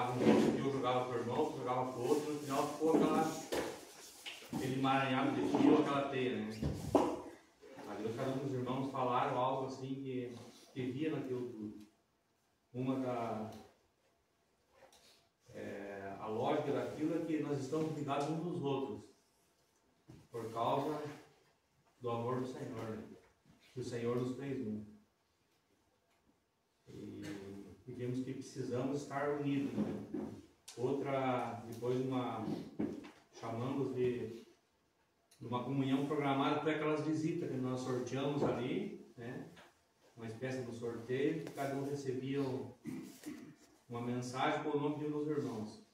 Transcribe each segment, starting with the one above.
jogava um tio, jogava pro irmão, jogava pro outro, no final ficou aquele emaranhado de fio, aquela teia, né? Aí cada um dos irmãos falaram algo assim que via naquilo tudo. A lógica daquilo é que nós estamos ligados uns dos outros, por causa do amor do Senhor, né? Que o Senhor nos fez um. E vimos que precisamos estar unidos, né? Depois chamamos de uma comunhão programada, foi aquelas visitas que nós sorteamos ali, né? Uma espécie de sorteio, que cada um recebia uma mensagem com o nome de um dos irmãos.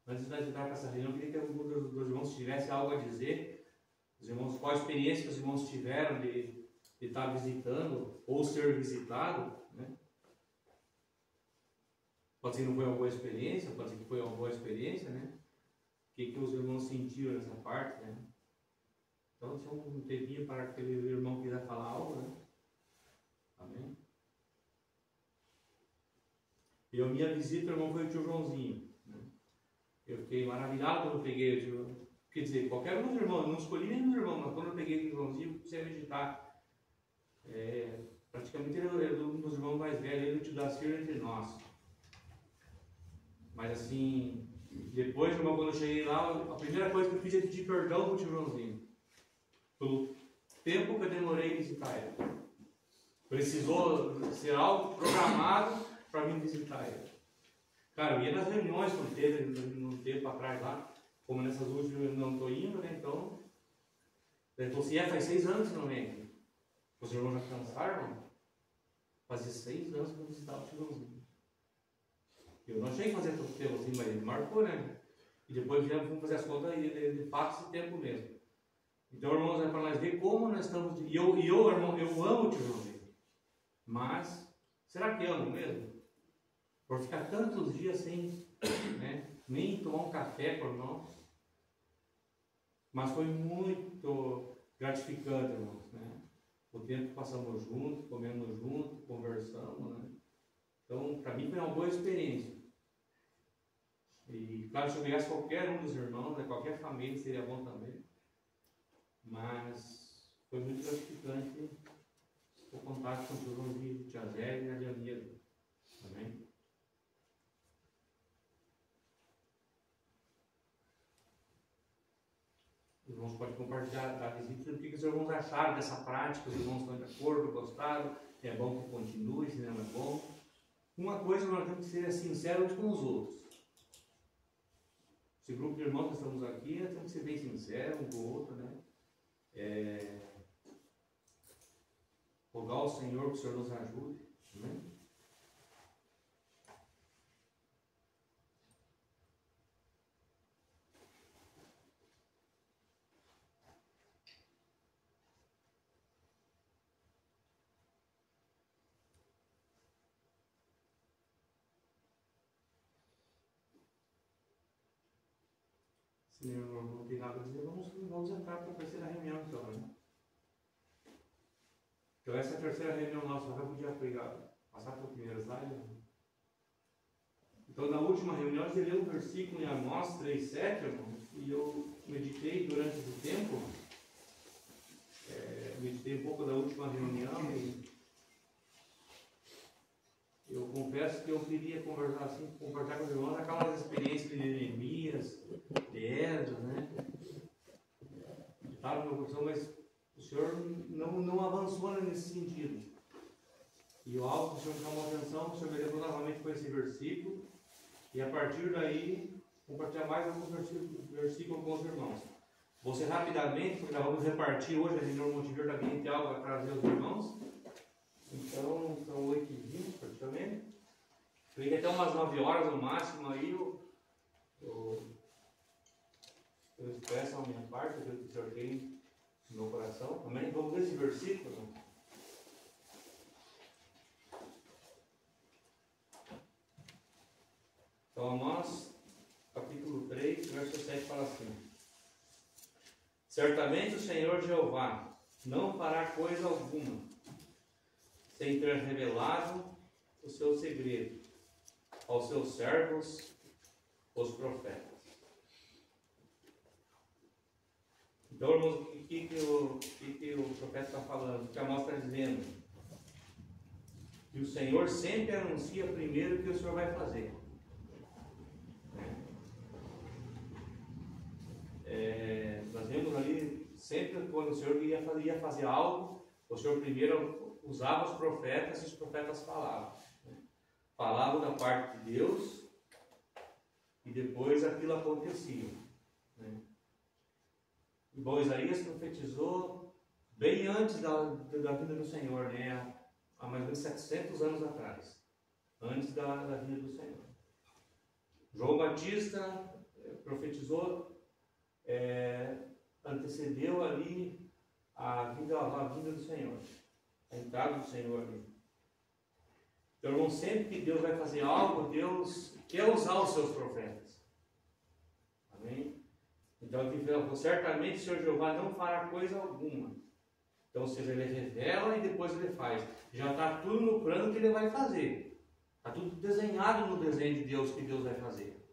Antes de entrar para essa reunião, eu queria que algum dos irmãos tivesse algo a dizer. Os irmãos, qual a experiência que os irmãos tiveram de estar visitando ou ser visitado, né? Pode ser que não foi uma boa experiência, pode ser que foi uma boa experiência, né? O que os irmãos sentiram nessa parte, né? Então, se um tempinho para aquele irmão que quiser falar algo, né? Amém? E a minha visita, o irmão, foi o tio Joãozinho, né? Eu fiquei maravilhado quando eu peguei o tio. Quer dizer, qualquer um dos irmãos, não escolhi nenhum dos irmãos, mas quando eu peguei o tio Joãozinho, comecei a meditar. Praticamente ele é um dos irmãos mais velhos, ele e o tio Dacir entre nós. Mas assim, depois, irmão, quando eu cheguei lá, a primeira coisa que eu fiz é pedir perdão para o tio Joãozinho, pelo tempo que eu demorei em visitar ele. Precisou ser algo programado para mim visitar ele. Cara, eu ia nas reuniões quando teve um tempo atrás lá, como nessas últimas eu não estou indo, né? Então se faz 6 anos que não vem aqui. Os irmãos já cansaram, irmão? Fazia 6 anos que eu visitava o tio Joãozinho. Eu não achei que fazia tanto tempo assim, mas ele marcou, né? E depois fomos fazer as contas e de fato esse tempo mesmo. Então, irmãos, é para nós ver como nós estamos. E eu, irmão, eu amo o tio Joãozinho. Mas, será que amo mesmo? Por ficar tantos dias sem, né, nem tomar um café com o irmão. Mas foi muito gratificante, irmãos, né? O tempo que passamos juntos, comemos juntos, conversamos, né? Então, para mim foi uma boa experiência. E, claro, se eu pegasse qualquer um dos irmãos, né, qualquer família, seria bom também. Mas foi muito gratificante o contato com o tio Joãozinho, tia Zé e a Leonida. Amém? Os irmãos podem compartilhar a visita, o que os irmãos acharam dessa prática, os irmãos estão de acordo, gostaram, é bom que continue, se não é bom. Uma coisa, nós temos que ser sinceros uns com os outros. Esse grupo de irmãos que estamos aqui, nós temos que ser bem sinceros um com o outro, né? Rogar ao Senhor que o Senhor nos ajude, né? Se não tem nada a dizer, vamos entrar para a terceira reunião então, né? Então essa é a terceira reunião nossa, já podia passar para o primeiro slide. Então na última reunião eu li um versículo em Amós 3,7, e eu meditei durante esse tempo, meditei um pouco da última reunião e eu confesso que eu queria conversar assim, compartilhar com os irmãos aquelas experiências de Neemias, de Esdras, né? Estava no meu coração, mas o Senhor não avançou nesse sentido. E o algo que o Senhor chamou a atenção, o Senhor me levou novamente com esse versículo, e a partir daí, compartilhar mais alguns versículos com os irmãos. Vou ser rapidamente, porque nós vamos repartir hoje, a reunião Montevideo também tem algo a trazer aos irmãos. Então, são 8h20 praticamente. Creio que até umas 9 horas no máximo aí eu expresso a minha parte, aquilo que o Senhor tem no meu coração. Amém? Vamos ler esse versículo. Então, Amós, capítulo 3, verso 7 fala assim: certamente o Senhor Jeová não fará coisa alguma sem ter revelado o seu segredo aos seus servos, os profetas. Então, irmãos, o que o profeta está falando? O que Amós está dizendo? Que o Senhor sempre anuncia primeiro o que o Senhor vai fazer. Nós vemos ali, sempre quando o Senhor ia fazer algo, o Senhor primeiro usava os profetas e os profetas falavam. Falavam da parte de Deus e depois aquilo acontecia. Bom, Isaías profetizou bem antes da vinda do Senhor, há mais ou menos 700 anos atrás, antes da vinda do Senhor. João Batista profetizou, antecedeu ali a vinda do Senhor, a entrada do Senhor ali. Então, irmão, sempre que Deus vai fazer algo, Deus quer usar os seus profetas. Amém? Então, certamente o Senhor Jeová não fará coisa alguma. Então, ou seja, ele revela e depois ele faz. Já está tudo no plano que ele vai fazer. Está tudo desenhado no desenho de Deus que Deus vai fazer.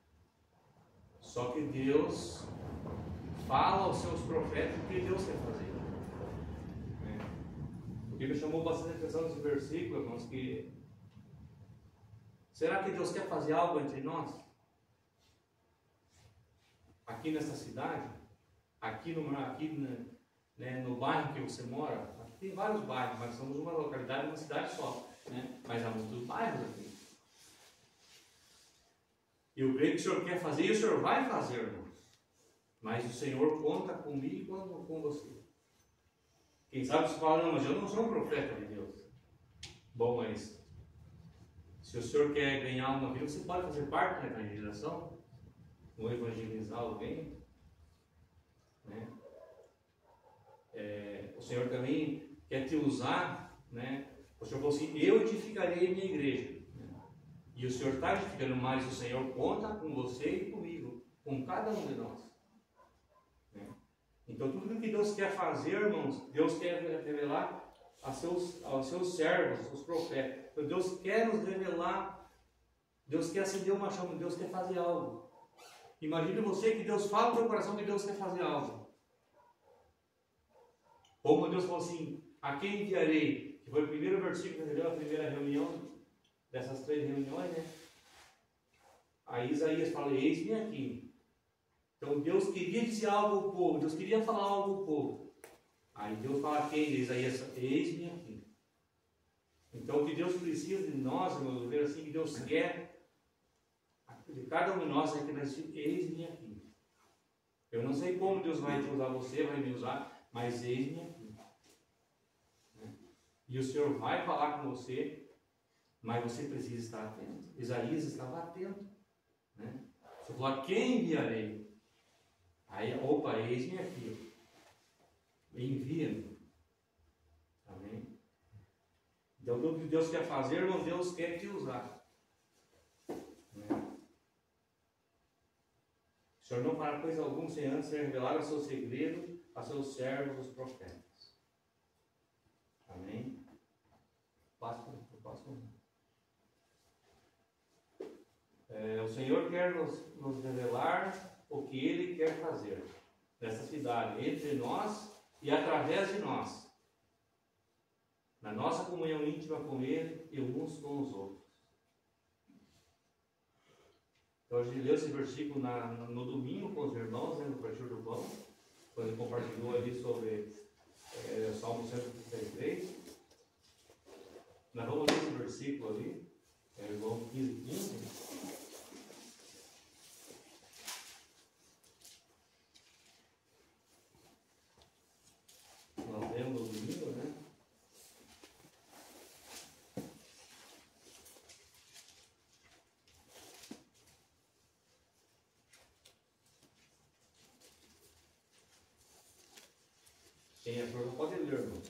Só que Deus fala aos seus profetas o que Deus quer fazer. O que me chamou bastante atenção nesse versículo, irmãos, que será que Deus quer fazer algo entre nós? Aqui nessa cidade, aqui no bairro que você mora, aqui tem vários bairros, mas somos uma localidade, uma cidade só, mas há muitos bairros aqui. Eu creio que o Senhor quer fazer e o Senhor vai fazer, irmão. Mas o Senhor conta comigo e com você. Quem sabe você fala, não, mas eu não sou um profeta de Deus. Bom, mas se o Senhor quer ganhar uma vida, você pode fazer parte da evangelização? Ou evangelizar alguém, o Senhor também quer te usar, O Senhor falou assim, eu edificarei a minha igreja, e o Senhor está edificando, mas o Senhor conta com você e comigo, com cada um de nós. Então tudo que Deus quer fazer, irmãos, Deus quer revelar aos seus servos, os profetas. Então Deus quer nos revelar, Deus quer acender uma chama, Deus quer fazer algo. Imagine você que Deus fala no seu coração que Deus quer fazer algo. Como Deus falou assim, a quem enviarei? Que foi o primeiro versículo que deu a primeira reunião, dessas 3 reuniões, Aí Isaías fala, eis-me aqui. Então Deus queria dizer algo ao povo, Deus queria falar algo ao povo. Aí Deus fala a quem? Isaías, eis-me aqui. Então o que Deus precisa de nós, irmãos, ver assim, que Deus quer de cada um de nós é que nós eis-me aqui. Eu não sei como Deus vai usar você, vai me usar, mas eis-me aqui. E o Senhor vai falar com você, mas você precisa estar atento. Isaías estava atento. Você falou, a quem enviarei? Aí, opa, eis-me aqui. Envia-me. Amém? Então, tudo que Deus quer fazer, irmão, Deus quer te usar. O Senhor não fará coisa alguma sem antes revelar o seu segredo a seus servos, os profetas. Amém? O Senhor quer nos revelar o que Ele quer fazer nessa cidade, entre nós e através de nós, na nossa comunhão íntima com Ele e uns com os outros. Então, a gente leu esse versículo no domingo com os irmãos, no Partir do Pão, quando ele compartilhou ali sobre Salmo 133. Nós vamos ler esse versículo ali, João 15:15. Nós lemos no domingo, Quem é professor pode ler, irmão.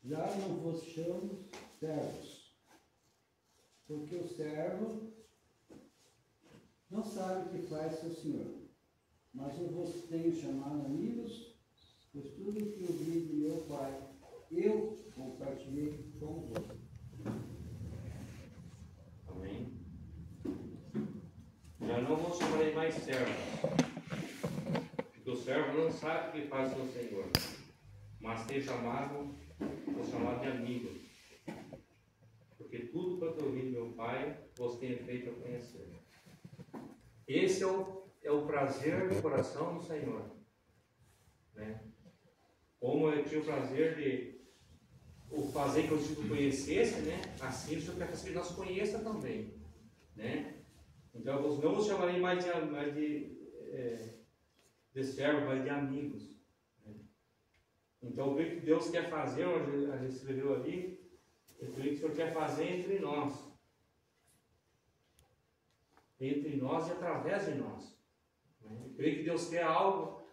Já não vos chamo servos, porque o servo não sabe o que faz seu senhor, mas eu vos tenho chamado amigos, pois tudo que ouvi de meu Pai, eu compartilhei com vós. os chamarei mais servos, porque o servo não sabe o que faz o seu Senhor, mas os chamados de amigos, porque tudo quanto eu ouvi de meu Pai, vos tenho feito a conhecer. Esse é o prazer do coração do Senhor, né? Como eu tinha o prazer de fazer que eu te conhecesse, né? Assim o Senhor quer que nós conheça também, né? Então eu não vos chamarei mais de servo, mas de amigos, né? Então o que Deus quer fazer, a gente escreveu ali, o que o Senhor quer fazer entre nós e através de nós, né? Eu creio que Deus quer algo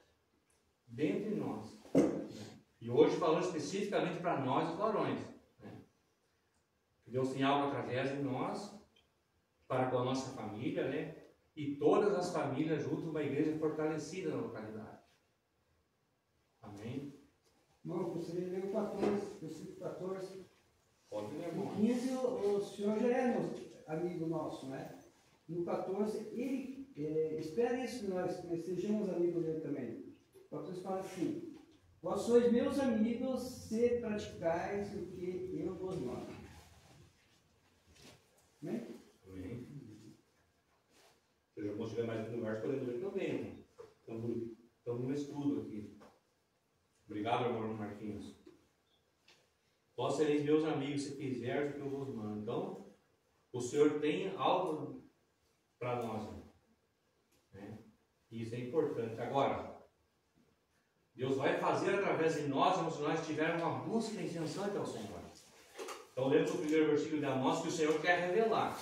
dentro de nós, né? E hoje falando especificamente para nós, os varões, né? Deus tem algo através de nós, para com a nossa família, né? E todas as famílias junto a uma igreja fortalecida na localidade. Amém? Irmão, você leu o 14, versículo 14. Pode ler, No irmão. 15, o senhor já é amigo nosso, né? No 14, ele espera isso que nós sejamos amigos dele também. O 14 fala assim: vós sois meus amigos se praticais o que eu vos mando. Amém? Amém. Se eu vou chegar mais no verso, podemos ler também, irmão. Estamos no estudo aqui. Obrigado, irmão Marquinhos. Vós sereis meus amigos se fizerdes o que eu vos mando. Então, o Senhor tem algo para nós, né? E isso é importante. Agora, Deus vai fazer através de nós, se nós tivermos uma busca incessante ao Senhor. Então, lemos o primeiro versículo de Amós, que o Senhor quer revelar,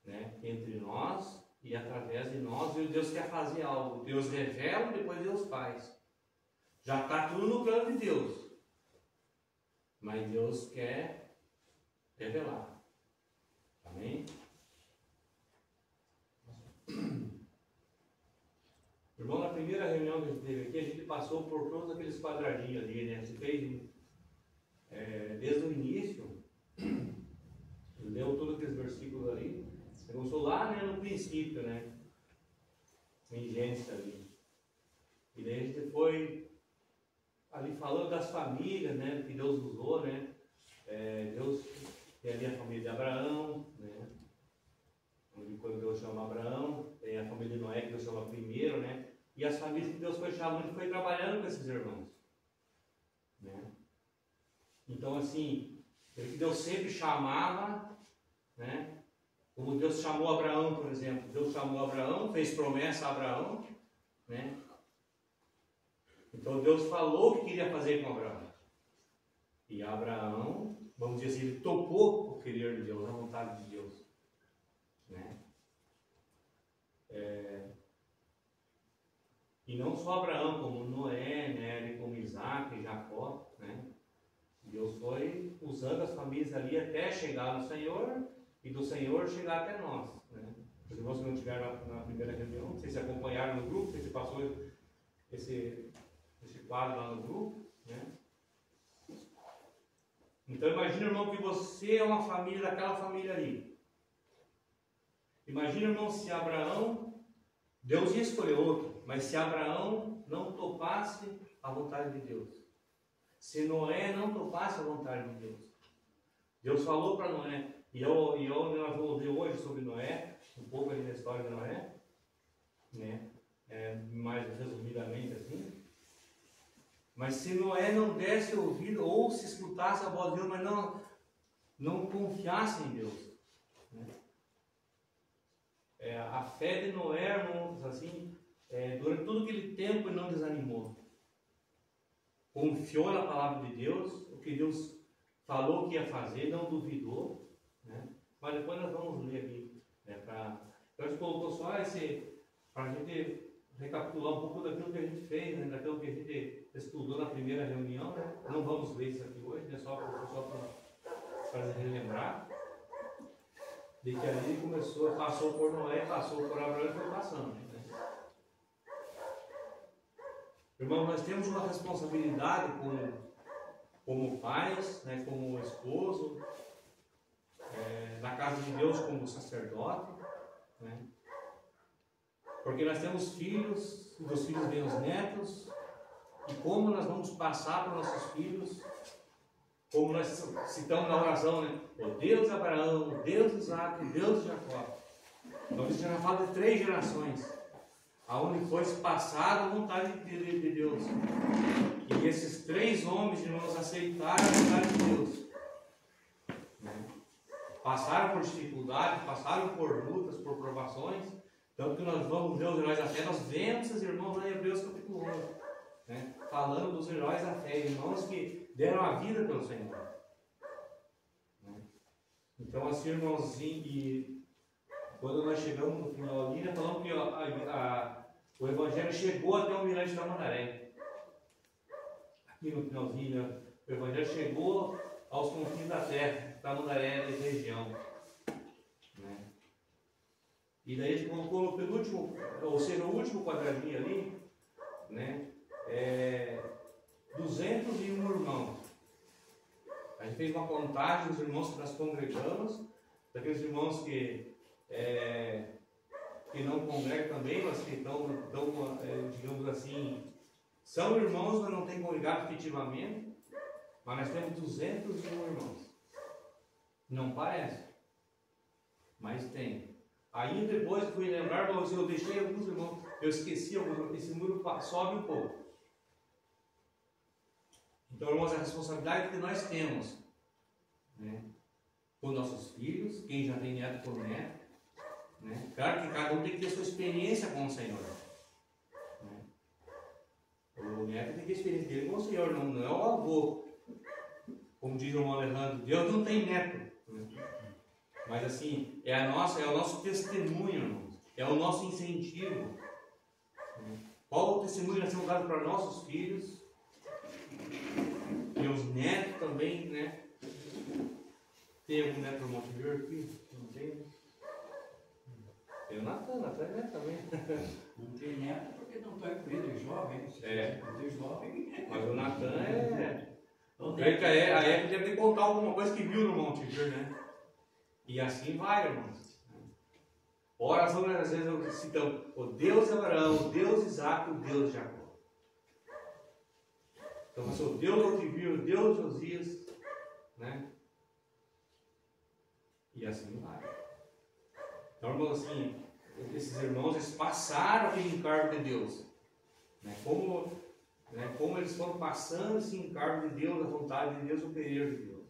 né? Entre nós e através de nós, e Deus quer fazer algo. Deus revela e depois Deus faz. Já está tudo no plano de Deus, mas Deus quer revelar. Amém? Irmão, na primeira reunião que a gente teve aqui, a gente passou por todos aqueles quadradinhos ali, né? Você fez desde o início, leu todos aqueles versículos ali. Você começou lá, né, no princípio, né? Em Gênesis ali. E daí a gente foi ali falando das famílias, né? Que Deus usou, né? Deus tem ali a família de Abraão, né? Quando Deus chama Abraão, tem a família de Noé que Deus chama primeiro, né? E as famílias que Deus foi chamando, Ele foi trabalhando com esses irmãos, né? Então, assim, Deus sempre chamava, né? Como Deus chamou Abraão, por exemplo. Deus chamou Abraão, fez promessa a Abraão, né? Então Deus falou o que queria fazer com Abraão. E Abraão, vamos dizer assim, ele topou o querer de Deus, a vontade de Deus, né? E não só Abraão, como Noé, né? Como Isaac e Jacó, né? Deus foi usando as famílias ali até chegar no Senhor e do Senhor chegar até nós, né? Os irmãos que não estiveram na primeira reunião, não sei se acompanharam no grupo, se passou esse quadro lá no grupo, né? Então imagina, irmão, que você é uma família daquela família ali. Imagina, irmão, se Abraão, Deus ia escolher outro, mas se Abraão não topasse a vontade de Deus, se Noé não topasse a vontade de Deus, Deus falou para Noé, nós vamos ver hoje sobre Noé, um pouco ali na história de Noé, né? Mais resumidamente assim. Mas se Noé não desse ouvido ou se escutasse a voz de Deus, mas não confiasse em Deus, né? A fé de Noé, irmãos, assim, durante todo aquele tempo ele não desanimou. Confiou na palavra de Deus, o que Deus falou que ia fazer, não duvidou, né? Mas depois nós vamos ler aqui, né? Então a gente colocou só para a gente recapitular um pouco daquilo que a gente fez, né? Daquilo que a gente estudou na primeira reunião, né? Não vamos ler isso aqui hoje, né? Só para relembrar de que ali passou por Noé, passou por Abraão e foi passando, né? Irmão, nós temos uma responsabilidade como pais, né? Como esposo, na casa de Deus como sacerdote, né? Porque nós temos filhos, e dos filhos vêm os netos, e como nós vamos passar para os nossos filhos, como nós citamos na oração, né? O Deus de Abraão, o Deus de Isaac, o Deus de Jacó. Então isso já fala de 3 gerações, aonde foi passada a vontade de Deus. E esses 3 homens, irmãos, aceitaram a vontade de Deus. Passaram por dificuldades, passaram por lutas, por provações. Tanto que nós vamos ver os heróis da fé, nós vemos esses irmãos lá em Hebreus capítulo 11, né? Falando dos heróis da fé, irmãos que deram a vida pelo Senhor. Né? Então, assim, irmãozinho, e quando nós chegamos no final ali, nós falamos que o Evangelho chegou até o Mirante da Mandaré. Aqui no finalzinho, né? O Evangelho chegou aos confins da terra, da Mandaré, da região. Né? E daí a gente colocou no penúltimo, ou seja, no último quadradinho ali, né? 201 irmãos. A gente fez uma contagem dos irmãos que nós congregamos, daqueles irmãos que não congregam também, mas que estão, digamos assim, são irmãos, mas não têm congregado efetivamente. Mas nós temos 201 irmãos. Não parece, mas tem. Aí depois eu fui lembrar, eu deixei alguns irmãos, eu esqueci alguns, esse número sobe um pouco. Então, irmãos, a responsabilidade que nós temos, né, com nossos filhos, quem já tem neto por neto, né? Claro que cada um tem que ter sua experiência com o Senhor. Né? O neto tem que ter a experiência dele com o Senhor, não é o avô. Como diz o irmão Alejandro, Deus não tem neto. Né? Mas assim, é o nosso testemunho, irmãos. É o nosso incentivo. Né? Qual o testemunho nós temos dado para nossos filhos? E os netos também, né? Tem algum neto no Monte Verde aqui? Não tem? Tem o Natan é neto também. Não tem neto porque não está incluído, é jovem. Tem jovem. Mas o Natan creio que a Eva deve ter contar alguma coisa que viu no Monte Verde, né? E assim vai, irmãos. Ora, às vezes citamos o Deus de Abraão, o Deus de Isaac, o Deus de Jacó. Então, mas o Deus Otivir, o Deus de Josias, né? E assim vai. Então, irmãos, assim, esses irmãos, eles passaram aquele encargo de Deus. Né? Como eles foram passando esse encargo de Deus, a vontade de Deus, o querer de Deus.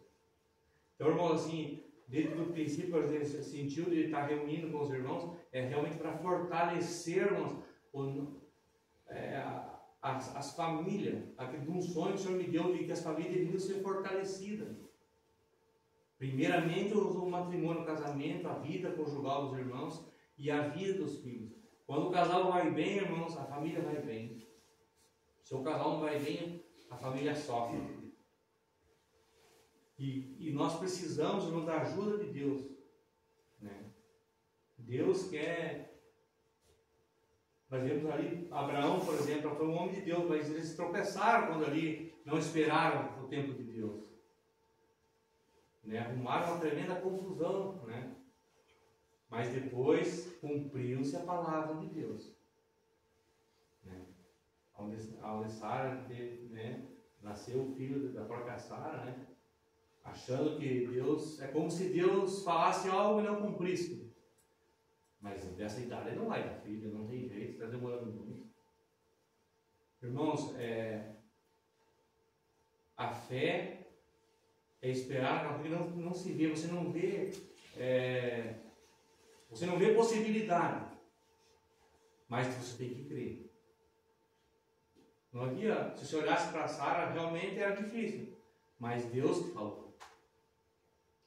Então, irmãos, assim, desde o princípio, às vezes, esse sentido de estar reunindo com os irmãos é realmente para fortalecermos as famílias, aquele um sonho que o Senhor me deu de que as famílias deveriam ser fortalecidas. Primeiramente, o matrimônio, o casamento, a vida conjugal dos irmãos e a vida dos filhos. Quando o casal vai bem, irmãos, a família vai bem. Se o casal não vai bem, a família sofre. E nós precisamos, irmãos, da ajuda de Deus. Né? Deus quer... Nós vemos ali, Abraão, por exemplo, foi um homem de Deus, mas eles tropeçaram quando ali não esperaram o tempo de Deus. Né? Arrumaram uma tremenda confusão, né? Mas depois cumpriu-se a palavra de Deus. Né? Onde Sara, né, nasceu o filho da própria Sara, né? Achando que Deus, é como se Deus falasse algo e não cumprisse. Mas dessa idade não vai dar filho, não tem jeito, está demorando muito. Irmãos, a fé é esperar algo que não se vê, você não vê possibilidade, mas você tem que crer. Não havia, se você olhasse para Sara, realmente era difícil, mas Deus que falou.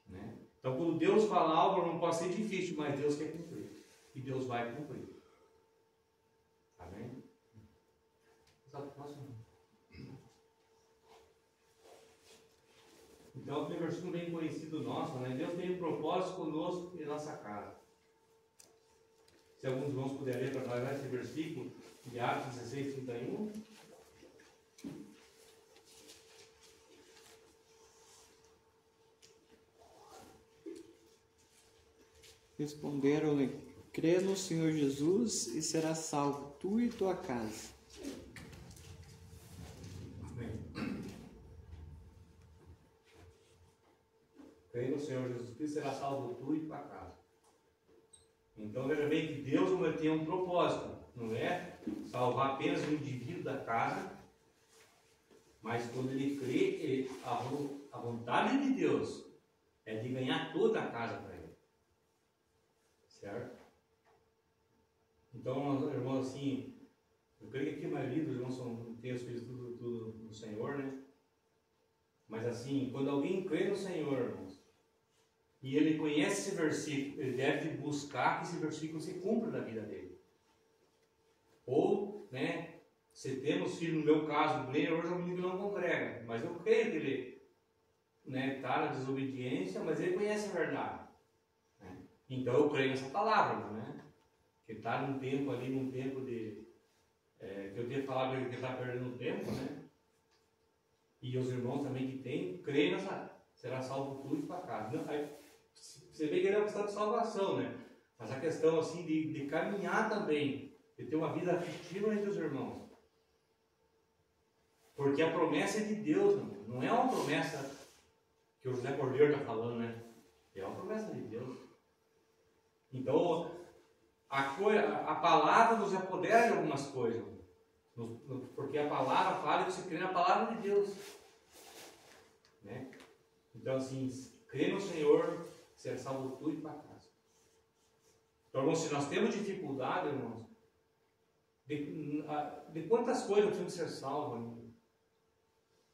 Né? Então, quando Deus fala algo, não pode ser difícil, mas Deus quer cumprir. E Deus vai cumprir. Amém? Então, aquele versículo bem conhecido nosso, né? Deus tem um propósito conosco e nossa casa. Se alguns irmãos puderem ler para nós esse versículo de Atos 16, 31. Responderam-lhe crê no Senhor Jesus e serás salvo, tu e tua casa. Amém. Crê no Senhor Jesus Cristo, será salvo tu e tua casa. Então veja bem que Deus tem um propósito, não é salvar apenas o indivíduo da casa, mas quando ele crê, a vontade de Deus é de ganhar toda a casa para ele. Certo? Então, irmãos, assim, eu creio que aqui a maioria dos irmãos tem os filhos tudo no Senhor, né? Mas assim, quando alguém crê no Senhor, irmãos, e ele conhece esse versículo, ele deve buscar que esse versículo se cumpra na vida dele. Ou, né, se temos filho, no meu caso, o Glenn hoje é um menino que não congrega, mas eu creio que ele, né, está na desobediência, mas ele conhece a verdade. Né? Então eu creio nessa palavra, né? Que está num tempo ali, num tempo de... que eu tinha falado que ele está perdendo tempo, né? E os irmãos também que têm, creem nessa... Será salvo tudo e para casa. Não, aí, você vê que ele é uma questão de salvação, né? Mas a questão assim de caminhar também, de ter uma vida afetiva entre os irmãos. Porque a promessa é de Deus, não é uma promessa que o José Cordeiro está falando, né? É uma promessa de Deus. Então, a palavra nos apodera de algumas coisas. Porque a palavra fala que você crê na palavra de Deus. Né? Então, assim, crê no Senhor, será salvo tu e para casa. Então, irmãos, se nós temos dificuldade, irmãos, de quantas coisas precisam ser salvas,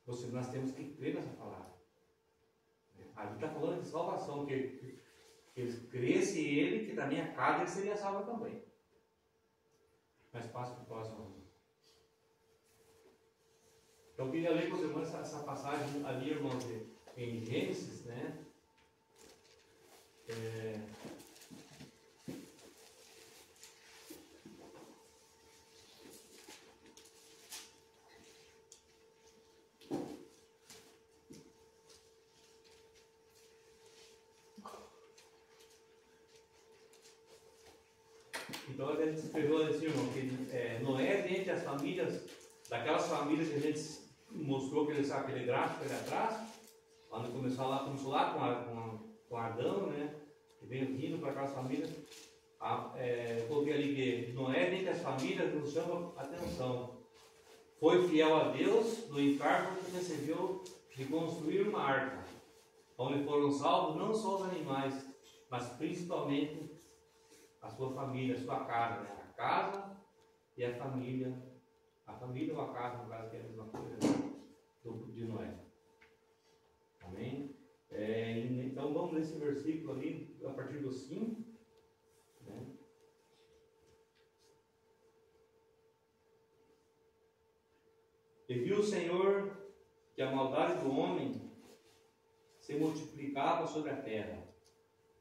nós temos que crer nessa palavra. Ali está falando de salvação, que eles cresce ele, que também a casa ele seria salvo também. Mas passa para o próximo. Então eu queria ler com os irmãos essa passagem ali, irmãos, em Gênesis, né? Então a gente escreveu assim, irmão, que Noé, dentre as famílias, daquelas famílias que a gente mostrou aquele gráfico ali atrás, quando começou lá com Adão, né? Que veio vindo para aquelas famílias. Eu coloquei ali que Noé, dentre as famílias, nos chama a atenção. Foi fiel a Deus no encargo que recebeu de construir uma arca, onde foram salvos não só os animais, mas principalmente a sua família, a sua casa, né? A casa e a família ou a casa, no caso, que é a mesma coisa, né? De Noé. Amém? Então vamos nesse versículo ali, a partir do 5. Né? E viu o Senhor que a maldade do homem se multiplicava sobre a terra,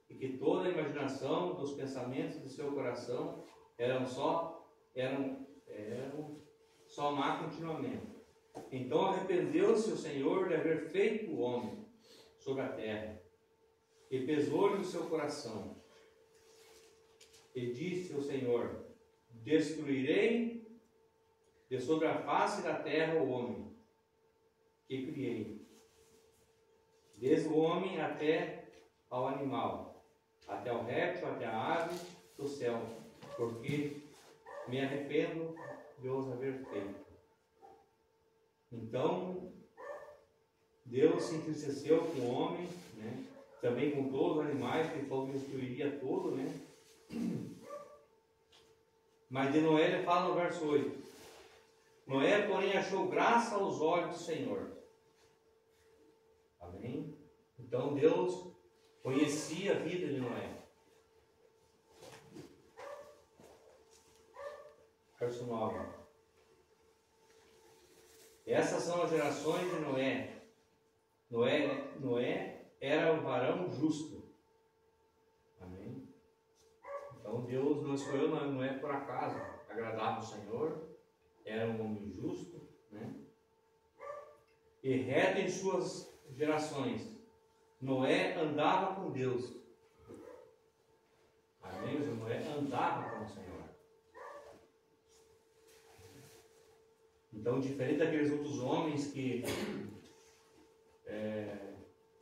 e que toda a imaginação dos pensamentos do seu coração eram só má continuamente. Então arrependeu-se o Senhor de haver feito o homem sobre a terra, e pesou-lhe o seu coração. E disse o Senhor: destruirei de sobre a face da terra o homem que criei, desde o homem até ao animal, até o réptil, até a ave do céu, porque me arrependo de os haver feito. Então, Deus se entristeceu com o homem, né? Também com todos os animais, que ele falou que destruiria todo, né? Mas de Noé ele fala no verso 8. Noé, porém, achou graça aos olhos do Senhor. Amém? Então Deus conhecia a vida de Noé. Verso 9. Essas são as gerações de Noé. Noé era um varão justo. Amém? Então Deus não escolheu Noé por acaso. Agradava o Senhor. Era um homem justo, né? E reto em suas gerações. Noé andava com Deus. Amém? Noé andava com o Senhor. Então, diferente daqueles outros homens que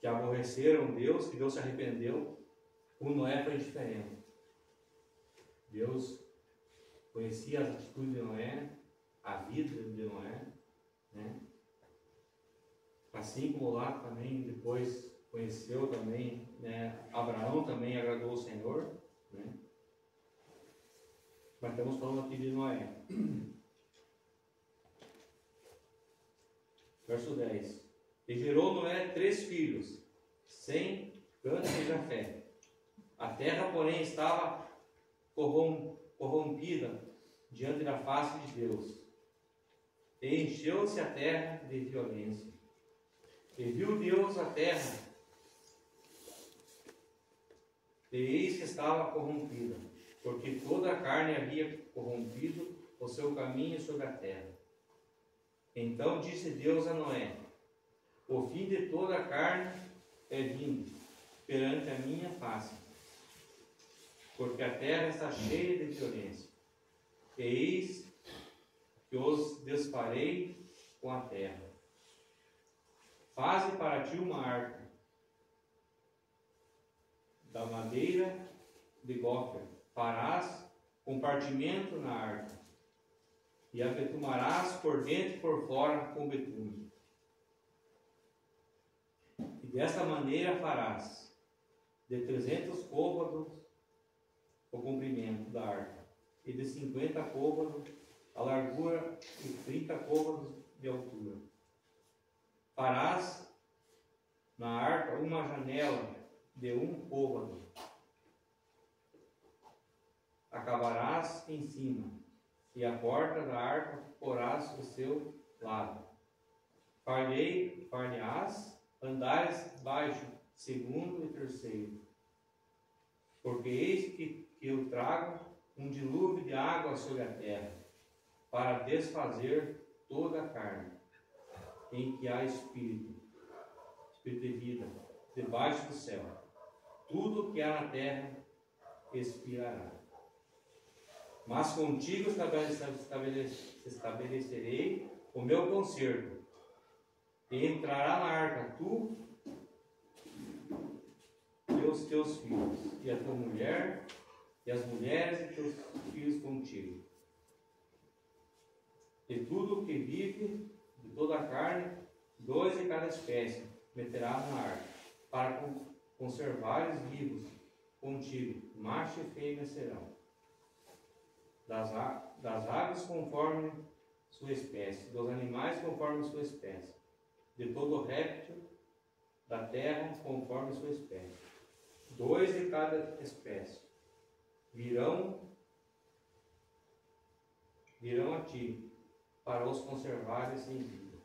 aborreceram Deus, que Deus se arrependeu, o Noé foi diferente. Deus conhecia as atitudes de Noé, a vida de Noé, né? Assim como lá também depois conheceu também, né? Abraão também agradou o Senhor, né? Mas estamos falando aqui de Noé. Verso 10. E gerou Noé 3 filhos, Sem, Cã e Jafé. A terra, porém, estava corrompida diante da face de Deus. E encheu-se a terra de violência. E viu Deus a terra, e eis que estava corrompida, porque toda a carne havia corrompido o seu caminho sobre a terra. Então disse Deus a Noé: o fim de toda a carne é vindo perante a minha face, porque a terra está cheia de violência. E eis que os desfarei com a terra. Faze para ti uma arca da madeira de gofer. Farás compartimento na arca, e a betumarás por dentro e por fora com betume. E desta maneira farás de 300 côvados o comprimento da arca, e de 50 côvados a largura, e 30 côvados de altura. Farás na arca uma janela de 1 côvado. Acabarás em cima, e a porta da arca porás do seu lado. Far-lhe-ás andares baixo, segundo e terceiro. Porque eis que eu trago um dilúvio de água sobre a terra, para desfazer toda a carne, em que há espírito de vida, debaixo do céu. Tudo que há na terra expirará. Mas contigo estabelecerei o meu concerto, e entrará na arca tu e os teus filhos, e a tua mulher, e as mulheres e teus filhos contigo. E tudo o que vive de toda a carne, 2 de cada espécie, meterás na arca, para conservares vivos contigo, macho e fêmea serão. Das aves conforme sua espécie, dos animais conforme sua espécie, de todo réptil da terra conforme sua espécie. 2 de cada espécie virão a ti, para os conservares em vida.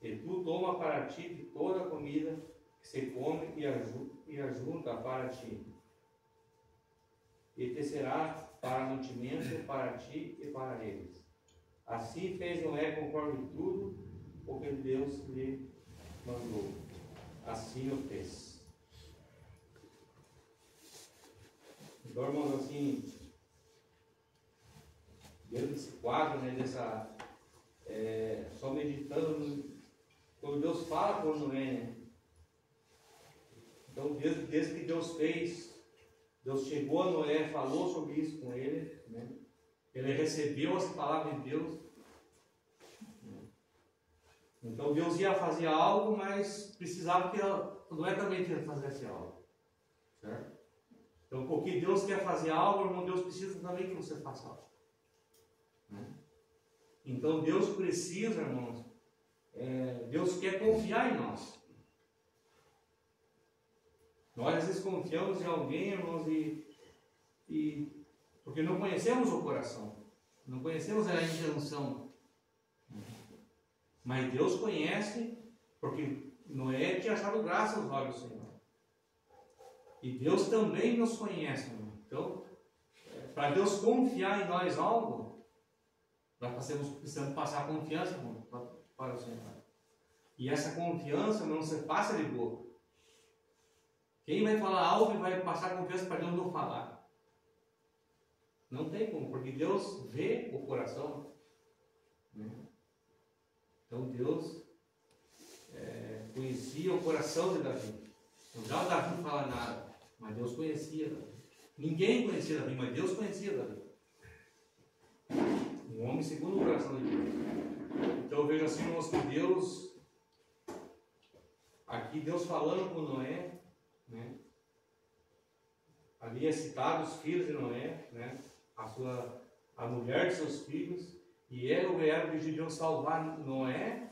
E tu toma para ti de toda a comida que se come e ajunta para ti, e te será para mantimento para ti e para eles. Assim fez Noé conforme tudo o que Deus lhe mandou. Assim o fez. Então, irmãos, assim, dentro desse quadro, né, só meditando, quando Deus fala com Noé, né? Então, desde que Deus fez, Deus chegou a Noé, falou sobre isso com ele, né? Ele recebeu essa palavra de Deus. Então Deus ia fazer algo, mas precisava que Noé também fizesse algo. Certo? Então, porque Deus quer fazer algo, irmão, Deus precisa também que você faça algo. Então Deus precisa, irmãos, Deus quer confiar em nós. Nós às vezes confiamos em alguém, irmãos, porque não conhecemos o coração, não conhecemos a intenção. Mas Deus conhece, porque Noé tinha achado graça aos olhos do Senhor. E Deus também nos conhece, irmão. Então, para Deus confiar em nós algo, nós precisamos passar confiança, irmão, para o Senhor. E essa confiança não se passa de boca. Quem vai falar algo e vai passar confiança para Deus não falar. Não tem como, porque Deus vê o coração. Né? Então Deus conhecia o coração de Davi. Não já Davi fala nada, mas Deus conhecia Davi. Ninguém conhecia Davi, mas Deus conhecia Davi. Um homem segundo o coração de Deus. Então eu vejo assim, irmãos, que Deus, aqui Deus falando com Noé, né? Ali é citado os filhos de Noé, né? A mulher de seus filhos, e era o objetivo de Deus salvar Noé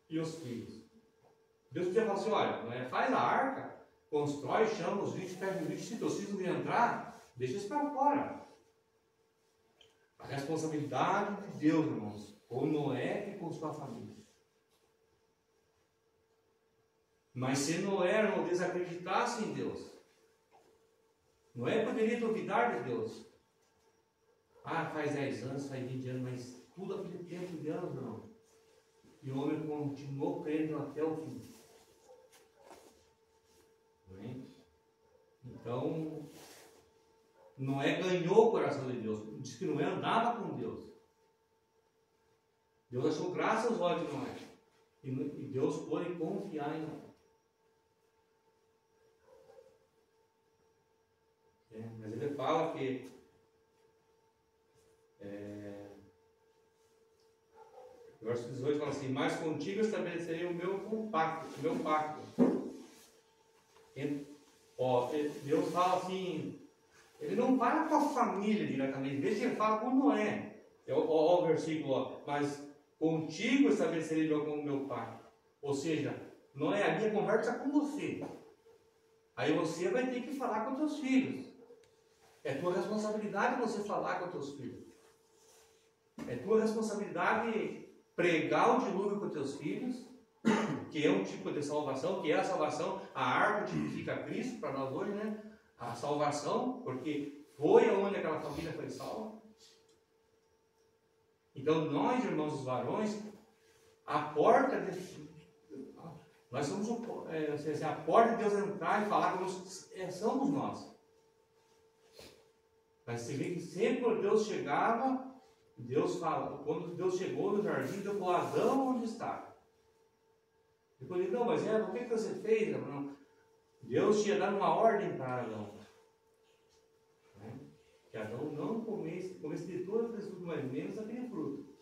e os filhos. Deus podia falar assim, olha, Noé, faz a arca, constrói, chama os 20, pega os 20, se teus filhos não entrar, deixa eles para fora. A responsabilidade de Deus, irmãos, com Noé e com sua família. Mas se Noé não desacreditasse em Deus, Noé poderia duvidar de Deus. Ah, faz 10 anos, faz 20 anos, mas tudo aquele tempo de anos, não. E o homem continuou crendo até o fim. Então, Noé ganhou o coração de Deus. Diz que Noé andava com Deus. Deus achou graça aos olhos de Noé. E Deus pôde confiar em Noé. Mas ele fala que verso 18 fala assim, mas contigo estabelecerei o meu pacto. Deus fala assim, ele não fala com a família diretamente, veja que ele fala com Noé. O versículo, mas contigo estabelecerei o meu pacto. Ou seja, Noé, a minha conversa com você. Aí você vai ter que falar com teus filhos. É tua responsabilidade você falar com teus filhos. É tua responsabilidade pregar o dilúvio com teus filhos, que é um tipo de salvação, que é a salvação. A árvore tipifica Cristo para nós hoje, né? A salvação, porque foi onde aquela família foi salva. Então nós, irmãos os varões, a porta de nós somos a porta de Deus entrar e falar conosco, somos nós. Mas você vê que sempre quando Deus chegava, Deus fala, quando Deus chegou no jardim, Deus falou, Adão, onde está? Depois ele, não, mas o que você fez? Não. Deus tinha dado uma ordem para Adão. Né? Que Adão não comesse de todas as frutas, mas menos aquele fruto.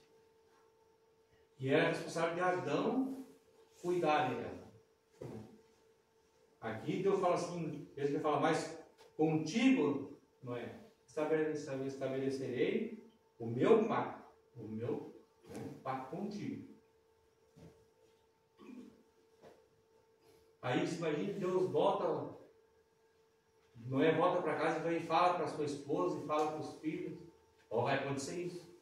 E era responsável de Adão cuidar dela. Aqui Deus fala assim, Deus fala, mas contigo, não é? Estabelecerei o meu pacto, pacto contigo. Aí você imagina que Deus Noé volta para casa e fala para sua esposa e fala para os filhos, vai acontecer isso.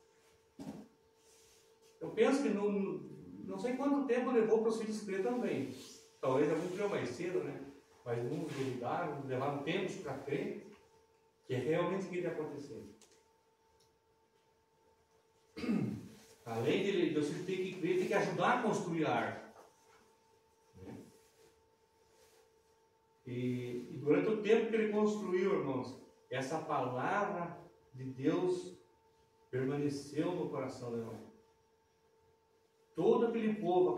Eu penso que não sei quanto tempo levou para os filhos crer também. Talvez alguns criam mais cedo, né? Mas uns duvidaram, levaram tempos para crer que é realmente o que ia acontecer. Além de Deus ter que crer, tem que ajudar a construir a arca. Né? E durante o tempo que ele construiu, irmãos, essa palavra de Deus permaneceu no coração de Noé. Todo aquele povo,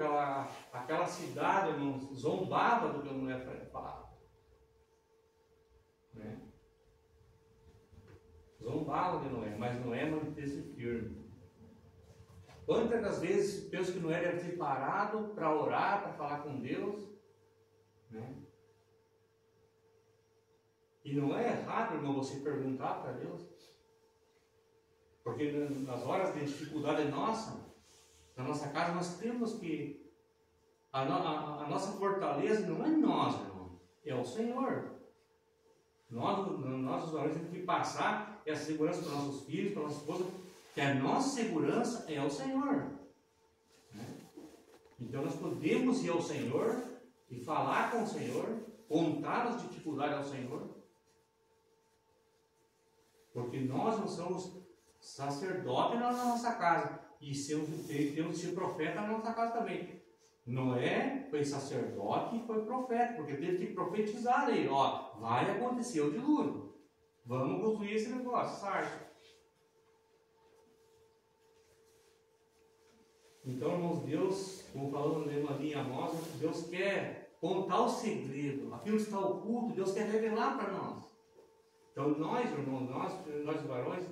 aquela cidade, irmãos, zombava do que Noé falava. Né? Zombava de Noé, mas Noé manteve-se firme. Quantas das vezes penso que Noé deve ter parado para orar, para falar com Deus? Né? E não é errado, irmão, você perguntar para Deus. Porque nas horas de dificuldade nossa, na nossa casa, nós temos que... A nossa fortaleza não é nós, irmão. É o Senhor. Nós os varões, temos que passar essa segurança para os nossos filhos, para a nossa esposa, que a nossa segurança é o Senhor. Né? Então nós podemos ir ao Senhor e falar com o Senhor, contar as dificuldades ao Senhor, porque nós não somos sacerdotes na nossa casa, e temos que ser profeta na nossa casa também. Noé foi sacerdote e foi profeta, porque teve que profetizar ele, vai acontecer o dilúvio, vamos construir esse negócio, essa arca. Então, irmãos, Deus, como falando ali em Amós, Deus quer contar o segredo, aquilo que está oculto, Deus quer revelar para nós. Então, nós, irmãos, nós varões,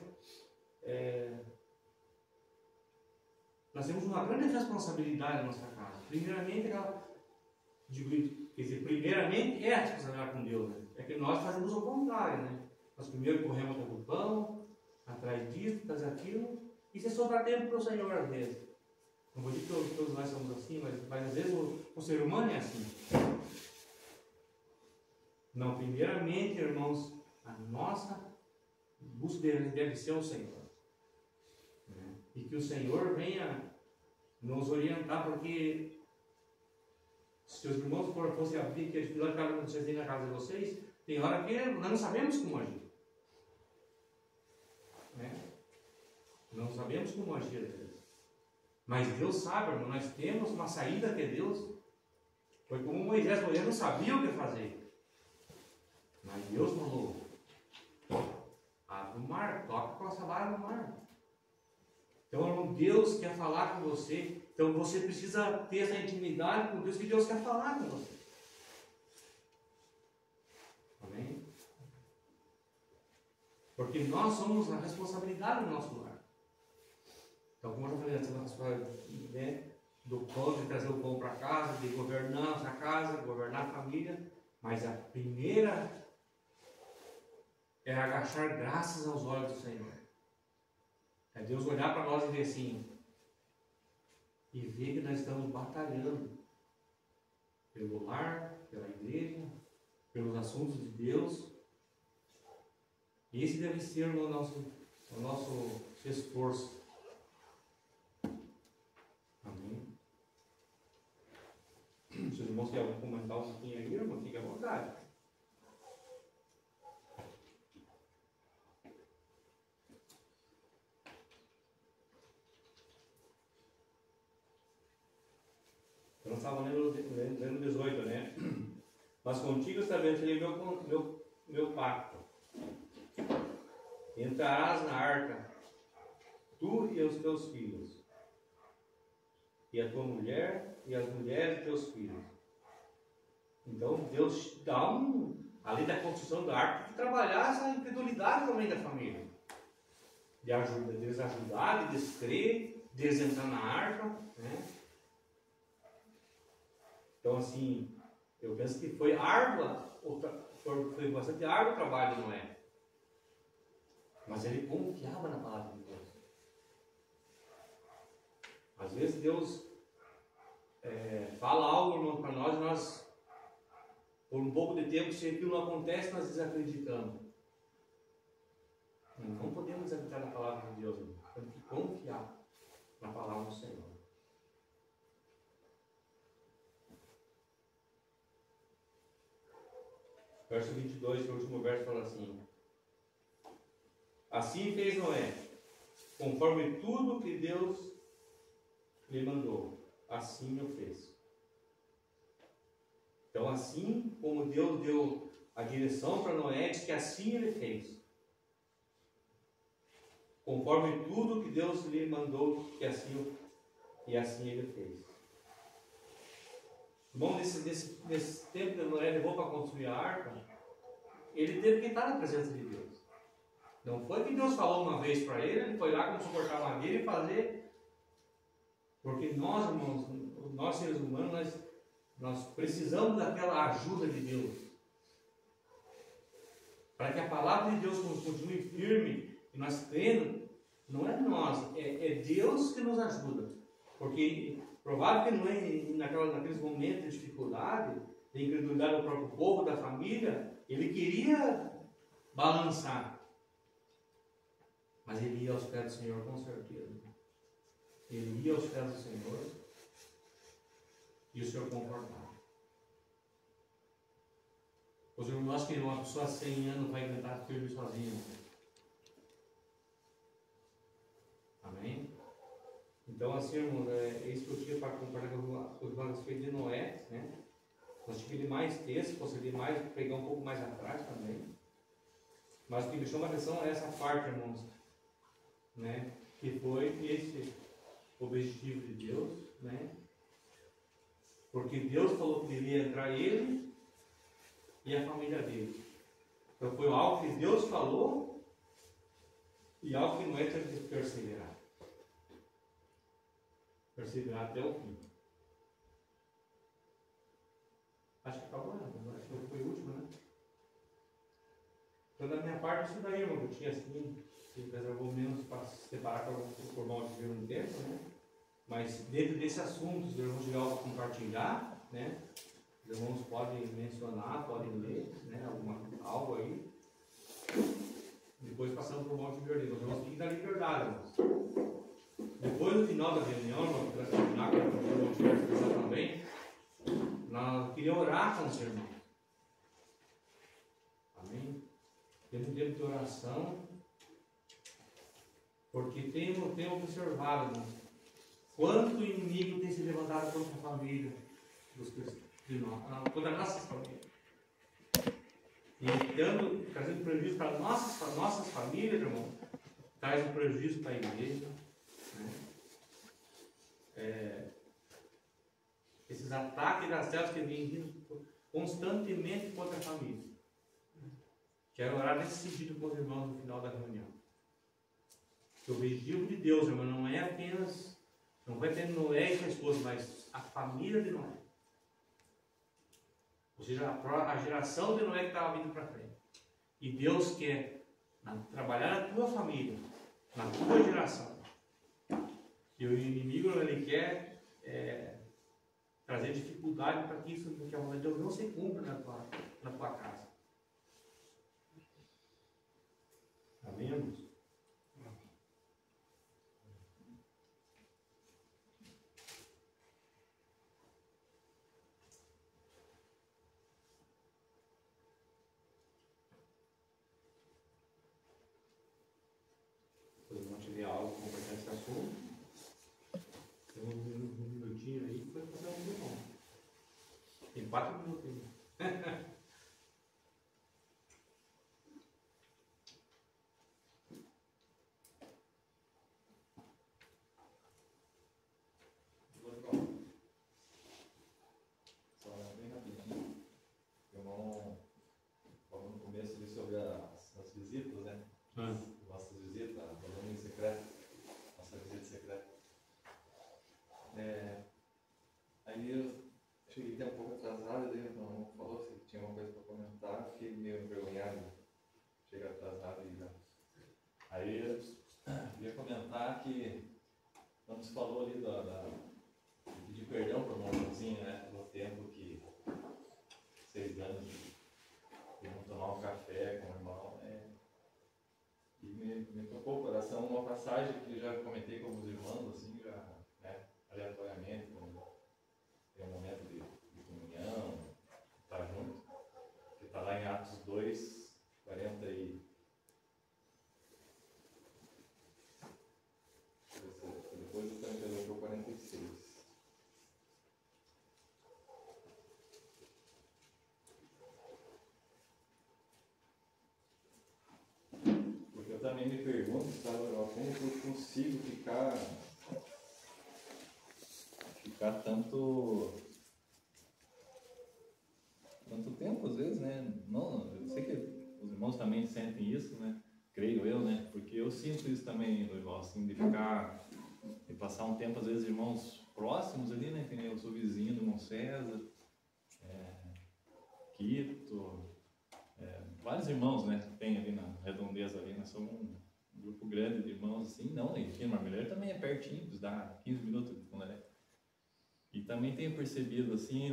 nós temos uma grande responsabilidade na nossa casa. Primeiramente, primeiramente é a responsabilidade com Deus, né? É que nós fazemos o contrário, né? Nós primeiro corremos atrás do pão, atrás disso, atrás daquilo, e se sobrar tempo para o Senhor às vezes. Não vou dizer que todos nós somos assim, mas às vezes o ser humano é assim. Não, primeiramente, irmãos, a nossa busca deve ser o Senhor. Né? E que o Senhor venha nos orientar, porque se os irmãos fossem abrir que a dificuldade que vocês têm na casa de vocês, tem hora que nós não sabemos como agir. Né? Não sabemos como agir às vezes. Mas Deus sabe, irmão, nós temos uma saída que é Deus. Foi como Moisés não sabia o que fazer. Mas Deus falou: abre o mar, toca com essa vara no mar. Então, irmão, Deus quer falar com você. Então você precisa ter essa intimidade com Deus, que Deus quer falar com você. Amém? Porque nós somos a responsabilidade do nosso lar. Então, como eu já falei, nós temos a responsabilidade, né, do pão, de trazer o pão para casa, de governar a casa, governar a família. Mas a primeira é agachar graças aos olhos do Senhor. É Deus olhar para nós e ver assim, e ver que nós estamos batalhando pelo lar, pela igreja, pelos assuntos de Deus. E esse deve ser o nosso esforço. Amém? Se os irmãos querem comentar um pouquinho aí, irmão, fique à vontade. Eu estava lendo 18, né? Mas contigo estabelecerei meu pacto. Entrarás na arca, tu e os teus filhos, e a tua mulher, e as mulheres de teus filhos. Então Deus dá além da construção da arca, tem que trabalhar essa incredulidade também da família. Deles ajudar, deles crer, deles entrar na arca, né? Então, assim, eu penso que foi bastante árduo o trabalho de Noé. Mas ele confiava na palavra de Deus. Às vezes Deus fala algo, irmão, para nós, por um pouco de tempo, se aquilo não acontece, nós desacreditamos. Não podemos desacreditar na palavra de Deus, irmão. Temos que confiar na palavra do Senhor. Verso 22, que é o último verso, fala assim: assim fez Noé, conforme tudo que Deus lhe mandou, assim o fez. Então, assim como Deus deu a direção para Noé, diz que assim ele fez. Conforme tudo que Deus lhe mandou, e assim ele fez. Irmão, nesse tempo que Noé levou para construir a arca, ele teve que estar na presença de Deus. Não foi que Deus falou uma vez para ele foi lá, começou a cortar madeira e fazer. Porque nós, irmãos, nós seres humanos, nós precisamos daquela ajuda de Deus. Para que a palavra de Deus continue firme e nós crendo, não é nós, é Deus que nos ajuda. Porque provável que não é naqueles momentos de dificuldade, de incredulidade do próprio povo, da família, ele queria balançar. Mas ele ia aos pés do Senhor com certeza. Ele ia aos pés do Senhor e o Senhor confortava. Os irmãos que uma pessoa há 100 anos vai aguentar firme sozinho. Amém? Então, assim, irmãos, é isso que eu tinha para compartilhar com os irmãos de Noé, né? Nós tínhamos que ler mais texto, conseguir mais, pegar um pouco mais atrás também. Mas o que me chama a atenção é essa parte, irmãos, né? Que foi objetivo de Deus, né? Porque Deus falou que devia entrar ele e a família dele. Então foi algo que Deus falou e algo que Noé teve que perseverar. Perseverar até o fim. Acho que acabou, né? Acho que foi o último, né? Então, da minha parte, isso daí, irmão, que eu tinha assim, que reservou menos para se separar por mal de ver um tempo, né? Mas dentro desse assunto, os irmãos tiverem algo a compartilhar, né? Os irmãos podem mencionar, podem ler, né? Algo aí. Depois passando por mal de verdade. Os irmãos têm que dar liberdade, irmãos. Depois do final da reunião, para terminar, que o irmão tiver expressão também, nós queríamos orar com os irmãos. Amém? Temos um tempo de oração, porque tenho observado, irmãos, quanto o inimigo tem se levantado contra a família dos cristãos, contra a nossa família. E trazendo prejuízo para nossas famílias, irmão, traz um prejuízo para a igreja. Né? Esses ataques das trevas que vêm vindo constantemente contra a família. Quero orar nesse sentido com os irmãos no final da reunião. O objetivo de Deus, irmão, não é apenas, não vai ter Noé e sua esposa, mas a família de Noé. Ou seja, a geração de Noé que estava vindo para frente. E Deus quer trabalhar na tua família, na tua geração. E o inimigo, ele quer trazer dificuldade para que a vontade de Deus não se cumpra na tua casa. Amém, irmãos? Se não tiver algo para conversar esse assunto, tem um minutinho aí para fazer um bom. Tem 4 minutos aí. Só bem rapidinho. O irmão falou no começo ali sobre as visitas, né? Nossas visitas, a colônia secreta. Nossa visita secreta. Aí eu cheguei até um pouco atrasado, daí o irmão falou se tinha uma coisa para comentar, fiquei meio envergonhado de chegar atrasado e já. Aí eu queria comentar que quando se falou ali de pedir perdão para o irmãozinho, né? No tempo que 6 anos de não tomar um café com o irmão, e me tocou o coração uma passagem que eu já comentei com os irmãos, assim, já, né, aleatoriamente, tem um momento de comunhão, estar junto, que está lá em Atos 2, 40 e... Depois eu também pelo 46. Porque eu também me pergunto, sabe, como que eu consigo ficar tanto tempo, às vezes, né? Não, eu sei que os irmãos também sentem isso, né? Creio eu, né? Porque eu sinto isso também, Dorival, assim, de passar um tempo, às vezes, irmãos próximos ali, né? Que nem eu sou vizinho do irmão César, Quito, vários irmãos, né? Que tem ali na redondeza ali, nós somos um grupo grande de irmãos, assim, não, e aqui no Marmeleiro também é pertinho, dá 15 minutos de Condé. E também tenho percebido, assim,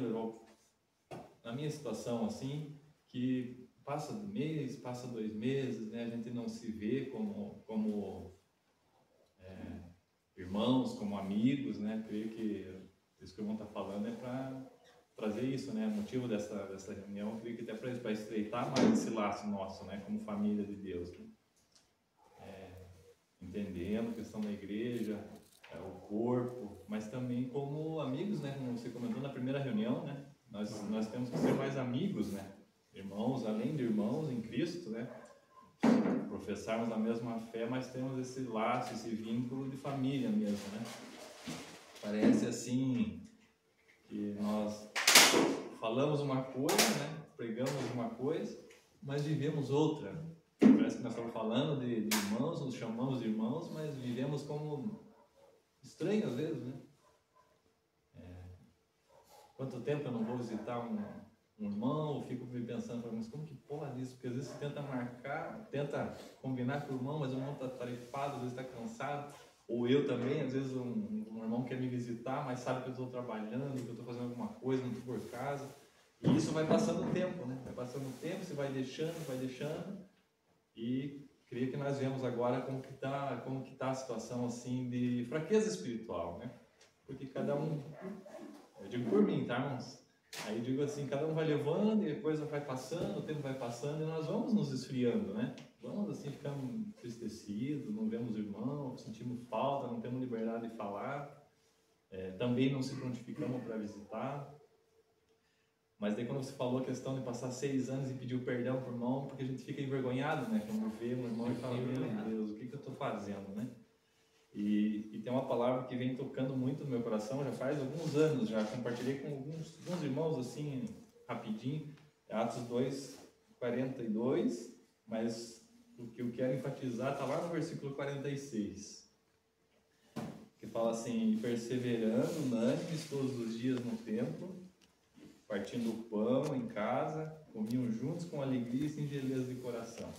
na minha situação, assim, que passa um mês, passa 2 meses, né? A gente não se vê como irmãos, como amigos, né? Creio que isso que o irmão está falando é para trazer isso, né? O motivo dessa reunião, creio que até para estreitar mais esse laço nosso, né? Como família de Deus, né? Entendendo a questão da igreja, o corpo, mas também como amigos, né? Como você comentou na primeira reunião, né? Nós temos que ser mais amigos, né? Irmãos, além de irmãos em Cristo, né? Professarmos a mesma fé, mas temos esse laço, esse vínculo de família mesmo, né? Parece assim que nós falamos uma coisa, né? Pregamos uma coisa, mas vivemos outra. Parece que nós estamos falando de irmãos, nos chamamos de irmãos, mas vivemos como estranhos às vezes, né? Quanto tempo eu não vou visitar um irmão, eu fico me pensando, mas como que pode isso? Porque às vezes você tenta marcar, tenta combinar com o irmão, mas o irmão está tarefado, às vezes está cansado. Ou eu também, às vezes um irmão quer me visitar, mas sabe que eu estou trabalhando, que eu estou fazendo alguma coisa, não estou por casa. E isso vai passando o tempo, né? Vai passando o tempo, você vai deixando. E creio que nós vemos agora como que tá a situação assim de fraqueza espiritual, né? Porque cada um, eu digo por mim, tá, irmãos? Aí digo assim, cada um vai levando e a coisa vai passando, o tempo vai passando e nós vamos nos esfriando, né? Vamos assim ficando entristecidos, não vemos irmãos, sentimos falta, não temos liberdade de falar, também não se prontificamos para visitar. Mas daí quando você falou a questão de passar 6 anos e pedir o perdão por irmão, porque a gente fica envergonhado, né? Quando vê um irmão e fala, meu Deus, o que eu estou fazendo, né? E tem uma palavra que vem tocando muito no meu coração, já faz alguns anos, já compartilhei com alguns irmãos assim, rapidinho, Atos 2:42, mas o que eu quero enfatizar está lá no versículo 46, que fala assim, perseverando unânimes todos os dias no templo, partindo o pão em casa, comiam juntos com alegria e singeleza de coração.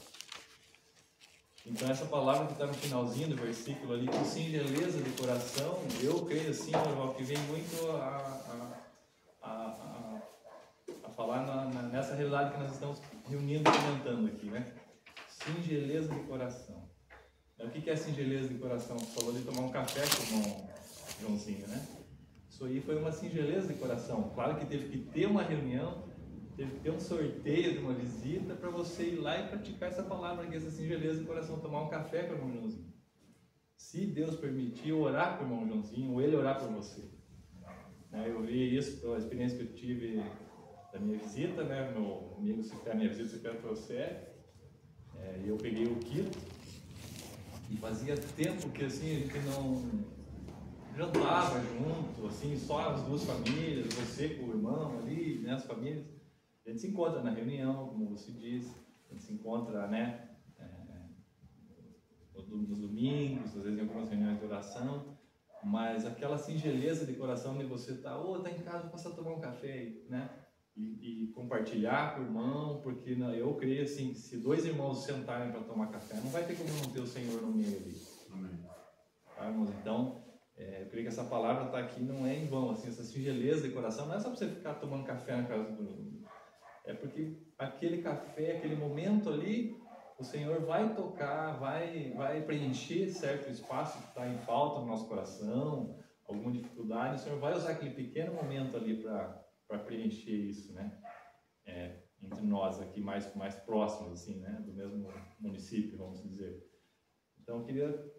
Então essa palavra que está no finalzinho do versículo ali, com singeleza de coração, eu creio assim, que vem muito a falar nessa realidade que nós estamos reunindo e comentando aqui, né? Singeleza de coração. O que é singeleza de coração? Você falou de tomar um café com o irmão Joãozinho, né? Isso aí foi uma singeleza de coração. Claro que teve que ter uma reunião, teve que ter um sorteio de uma visita para você ir lá e praticar essa palavra aqui, essa singeleza de coração, tomar um café com o irmão Joãozinho. Se Deus permitir, orar com o irmão Joãozinho, ou ele orar por você. Eu vi isso pela experiência que eu tive da minha visita, né? Meu amigo, a minha visita se para você, e eu peguei o quilo, e fazia tempo que assim, a gente não jantava junto, assim, só as duas famílias, você com o irmão ali, né, as famílias. A gente se encontra na reunião, como você disse, a gente se encontra, né, nos domingos, às vezes em algumas reuniões de oração, mas aquela singeleza de coração de você tá em casa, vou passar a tomar um café aí, né, e compartilhar com o irmão, porque eu creio assim, que se 2 irmãos sentarem para tomar café, não vai ter como não ter o Senhor no meio ali. Amém. Tá, irmãos? Então, eu creio que essa palavra está aqui, não é em vão, assim, essa singeleza de coração, não é só para você ficar tomando café na casa do... É porque aquele café, aquele momento ali, o Senhor vai tocar, vai preencher certo espaço que está em falta no nosso coração, alguma dificuldade, o Senhor vai usar aquele pequeno momento ali para preencher isso, né? Entre nós aqui mais próximos, assim, né? Do mesmo município, vamos dizer. Então, eu queria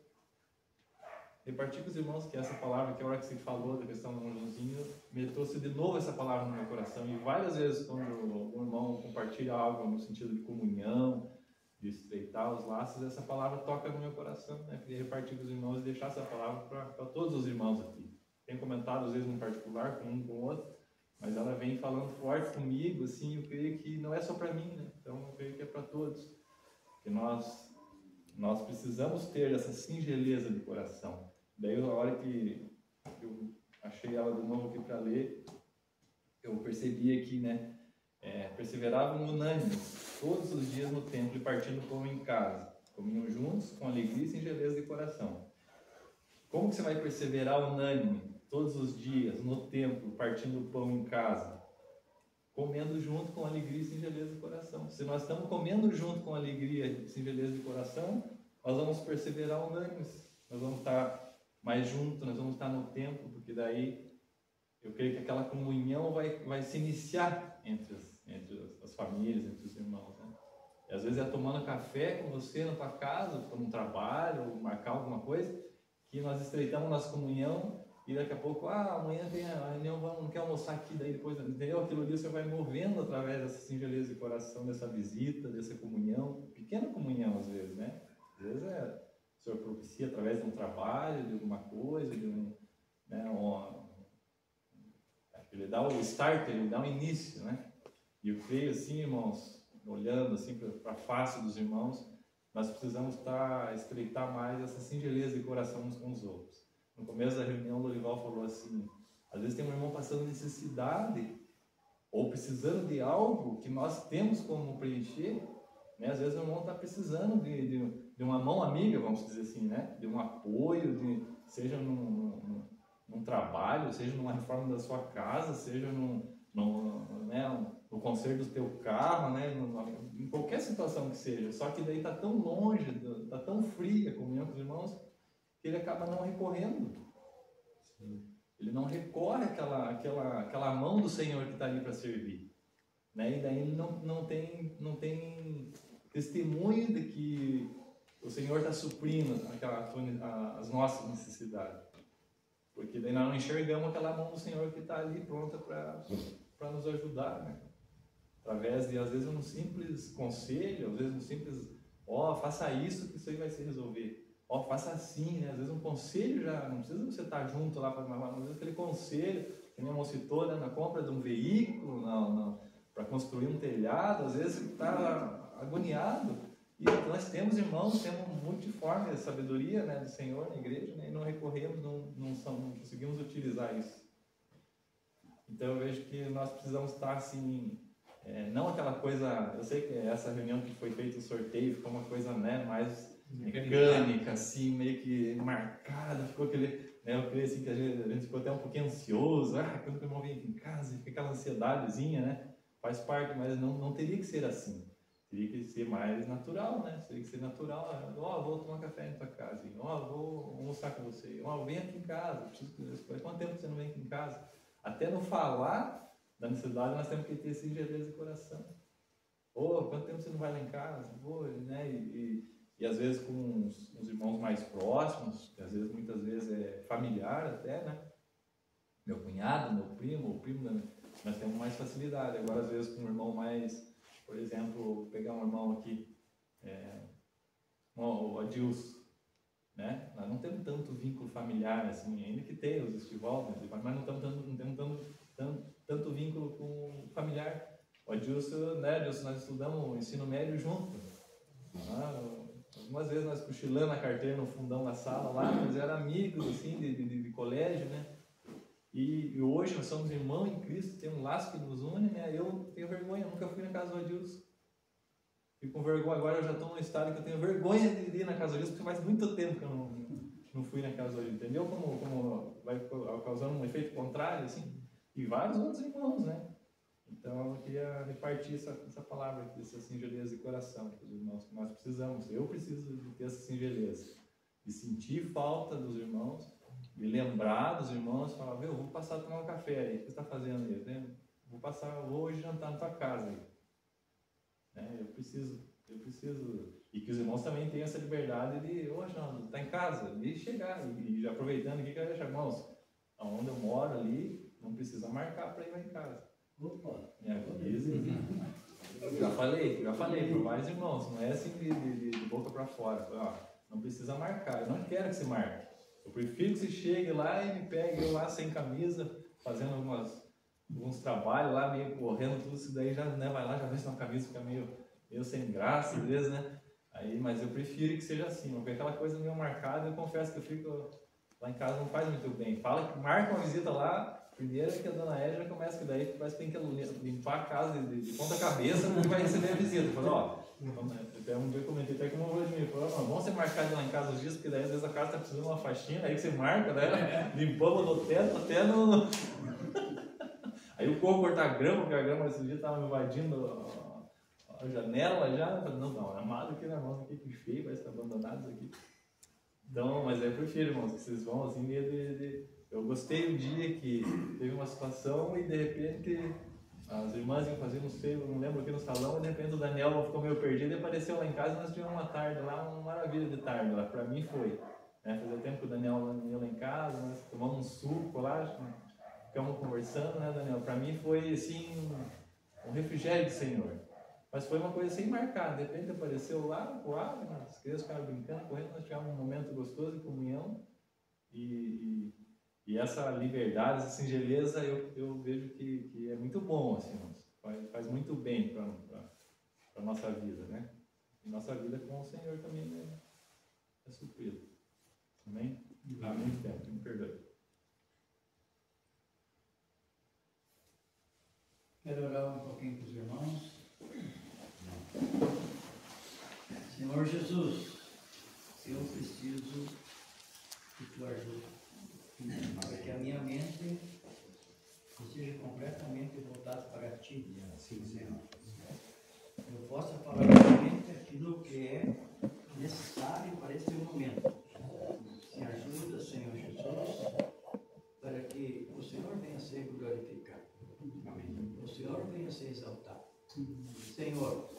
repartir com os irmãos que essa palavra, que a hora que você falou da questão do irmãozinho, me trouxe de novo essa palavra no meu coração. E várias vezes, quando um irmão compartilha algo no sentido de comunhão, de estreitar os laços, essa palavra toca no meu coração, né? Eu queria repartir com os irmãos e deixar essa palavra para todos os irmãos aqui. Tenho comentado, às vezes, no particular, com um com o outro, mas ela vem falando forte comigo, assim, eu creio que não é só para mim, né? Então, eu creio que é para todos. Que nós precisamos ter essa singeleza de coração. Daí, a hora que eu achei ela de novo aqui para ler, eu percebi aqui, né? Perseveravam unânimes todos os dias no templo e partindo pão em casa. Comiam juntos com alegria e singeleza de coração. Como que você vai perseverar unânime todos os dias no templo, partindo pão em casa? Comendo junto com alegria e singeleza de coração. Se nós estamos comendo junto com alegria e singeleza de coração, nós vamos perseverar unânimes. Nós vamos estar mais juntos, nós vamos estar no templo, porque daí eu creio que aquela comunhão vai se iniciar entre as famílias, entre os irmãos, né? E às vezes é tomando café com você na tua casa, por um trabalho, ou marcar alguma coisa, que nós estreitamos nossa comunhão e daqui a pouco, amanhã tem a reunião, não quer almoçar aqui, daí depois, entendeu? Aquilo ali você vai movendo através dessa singeleza de coração, dessa visita, dessa comunhão, pequena comunhão às vezes, né? Às vezes o Senhor propicia através de um trabalho, de alguma coisa, de né, ele dá o start, ele dá o início, né? E eu creio assim, irmãos, olhando assim para a face dos irmãos, nós precisamos estreitar mais essa singeleza de coração uns com os outros. No começo da reunião, o Lorival falou assim, às vezes tem um irmão passando necessidade ou precisando de algo que nós temos como preencher, né? Às vezes o irmão está precisando de uma mão amiga, vamos dizer assim, né? De um apoio, seja num trabalho, seja numa reforma da sua casa, seja no conserto do teu carro, né? Em qualquer situação que seja. Só que daí está tão longe, está tão fria a comunhão com os irmãos, que ele acaba não recorrendo. Sim. Ele não recorre àquela mão do Senhor que está ali para servir, né? E daí ele não tem testemunho de que o Senhor está suprindo as nossas necessidades, porque daí nós não enxergamos aquela mão do Senhor que está ali pronta para nos ajudar, né? Através de, às vezes, um simples conselho, às vezes um simples, faça isso que isso aí vai se resolver. Faça assim, né? Às vezes um conselho já, não precisa você estar junto lá, às vezes aquele conselho, que minha irmã citou, né? Na compra de um veículo, para construir um telhado, às vezes está agoniado. E nós temos irmãos, temos multiforme sabedoria, né, do Senhor na igreja, né? E não recorremos, não conseguimos utilizar isso. Então eu vejo que nós precisamos estar assim, não aquela coisa, eu sei que essa reunião que foi feito o sorteio ficou uma coisa, né, mais mecânica, assim, meio que marcada, ficou aquele, né, eu creio assim que a gente ficou até um pouquinho ansioso, quando o irmão vem aqui em casa, fica aquela ansiedadezinha, né, faz parte, mas não teria que ser assim, teria que ser mais natural, né, teria que ser natural, vou tomar café na tua casa, vou almoçar com você, vem aqui em casa, quanto tempo você não vem aqui em casa? Até no falar da necessidade nós temos que ter singeleza de coração. Quanto tempo você não vai lá em casa? Né, e às vezes com os irmãos mais próximos, que às vezes, muitas vezes é familiar até, né? Meu cunhado, meu primo, o primo, nós temos mais facilidade. Agora, às vezes, com um irmão mais, por exemplo, pegar um irmão aqui, o Adilson, né? Nós não temos tanto vínculo familiar, assim, ainda que tem os estivoltas, mas não temos tanto vínculo com o familiar. O Adilson, né, Adilson, nós estudamos o ensino médio junto. Algumas vezes nós cochilando a carteira no fundão da sala lá, nós éramos amigos assim, de colégio, né? E hoje nós somos irmãos em Cristo, tem um laço que nos une, né? Eu tenho vergonha, nunca fui na casa do Adilson. Fico com vergonha, agora eu já estou num estado que eu tenho vergonha de ir na casa do Adilson, porque faz muito tempo que eu não fui na casa do Adilson. Entendeu como vai causando um efeito contrário, assim? E vários outros irmãos, né? Então eu queria repartir essa palavra aqui, essa singeleza de coração para os irmãos, que nós precisamos. Eu preciso de ter essa singeleza, de sentir falta dos irmãos, de lembrar dos irmãos, falar, vou passar a tomar um café aí, o que você está fazendo aí? Vou hoje jantar na tua casa aí. Né? Eu preciso. E que os irmãos também tenham essa liberdade de, João, está em casa, de chegar. E já aproveitando aqui, quero deixar, irmãos, onde eu moro ali, não precisa marcar para ir lá em casa. Opa! Já falei para vários irmãos, não é assim de boca para fora. Não precisa marcar, eu não quero que você marque. Eu prefiro que você chegue lá e me pegue eu lá sem camisa, fazendo alguns trabalhos lá, meio correndo, tudo isso daí já, né, vai lá, já vê se uma camisa fica meio sem graça, às vezes, né? Mas eu prefiro que seja assim, porque aquela coisa meio marcada, eu confesso que eu fico lá em casa, não faz muito bem. Fala que marca uma visita lá, primeiro que a dona Edna começa, que daí parece que tem que limpar a casa de ponta cabeça porque vai receber a visita. Fala, até um dia eu comentei até com o Vladimir, falou, vamos você marcar de lá em casa os dias, porque daí às vezes a casa está precisando de uma faxina, aí que você marca, né? Limpamos do teto até no... Aí eu corro cortar grama, porque a grama esse dia estava invadindo a janela já. Eu falei, não, amado aqui, né, irmãos, aqui que feio, vai estar abandonados aqui. Então, mas eu prefiro, irmãos, que vocês vão assim meio Eu gostei um dia que teve uma situação e de repente as irmãs iam fazer um seio, não lembro aqui no salão, e de repente o Daniel ficou meio perdido e apareceu lá em casa e nós tivemos uma tarde lá, uma maravilha de tarde lá, pra mim foi. Né? Fazia tempo que o Daniel não ia lá em casa, nós tomamos um suco lá, ficamos conversando, né, Daniel? Pra mim foi assim, um refrigério do Senhor. Mas foi uma coisa sem marcar, de repente apareceu lá, as crianças ficaram brincando, correndo, nós tivemos um momento gostoso de comunhão e E essa liberdade, essa singeleza, eu vejo que é muito bom, assim, faz muito bem para a nossa vida, né? E nossa vida com o Senhor também é suprida. Amém? Há muito tempo, me perdoe. Quero orar um pouquinho para os irmãos. Senhor Jesus, eu preciso de tua ajuda para que a minha mente esteja completamente voltada para ti. Sim, Senhor. Eu possa falar realmente aquilo que é necessário para esse momento. Me ajuda, Senhor Jesus, para que o Senhor venha ser glorificado. Amém. O Senhor venha ser exaltado. Senhor,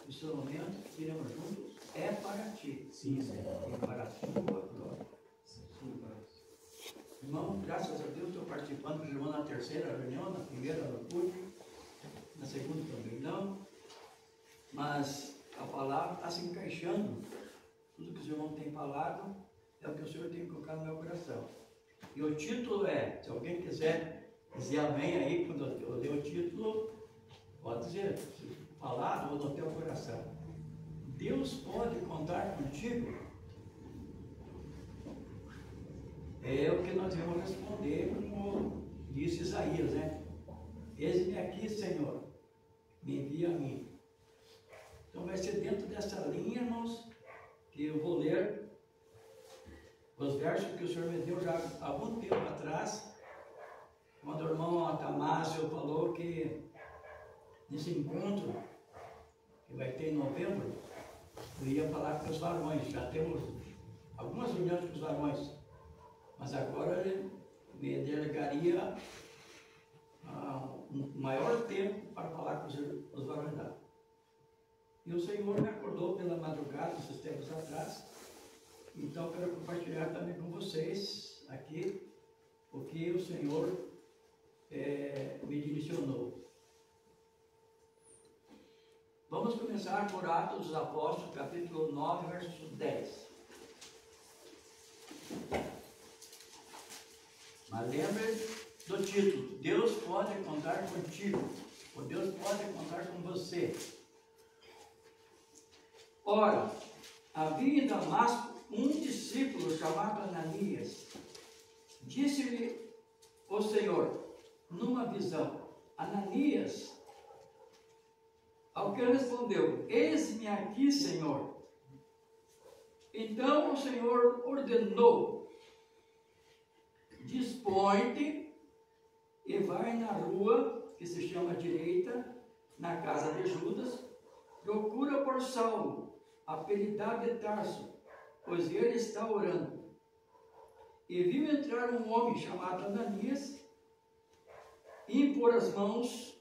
esse momento que iremos juntos é para ti. Sim, Senhor. E para a tua glória. Irmão, graças a Deus estou participando com os irmãos na terceira reunião, na primeira no culto, na segunda também não. Mas a palavra está se encaixando. Tudo que os irmãos têm falado é o que o Senhor tem colocado no meu coração. E o título é, se alguém quiser dizer amém aí, quando eu dei o título, pode dizer, falar ou no teu coração. Deus pode contar contigo? É o que nós vamos responder, como disse Isaías, né? Eis-me aqui, Senhor, me envia a mim. Então vai ser dentro dessa linha, irmãos, que eu vou ler os versos que o Senhor me deu já há algum tempo atrás, quando o irmão Atamásio falou que nesse encontro que vai ter em novembro, eu ia falar com os varões. Já temos algumas reuniões com os varões, mas agora ele me delegaria um maior tempo para falar com os varões lá. E o Senhor me acordou pela madrugada, esses tempos atrás. Então, quero compartilhar também com vocês aqui o que o Senhor me direcionou. Vamos começar por Atos dos Apóstolos, capítulo 9, verso 10. Mas lembre do título: Deus pode contar contigo, ou Deus pode contar com você. Ora, havia em Damasco um discípulo chamado Ananias. Disse-lhe o Senhor, numa visão, Ananias, ao que ele respondeu, eis-me aqui, Senhor. Então o Senhor ordenou, dispõe-te e vai na rua, que se chama Direita, na casa de Judas, procura por Saulo, apelidado de Tarso, pois ele está orando. E viu entrar um homem chamado Ananias, e impor as mãos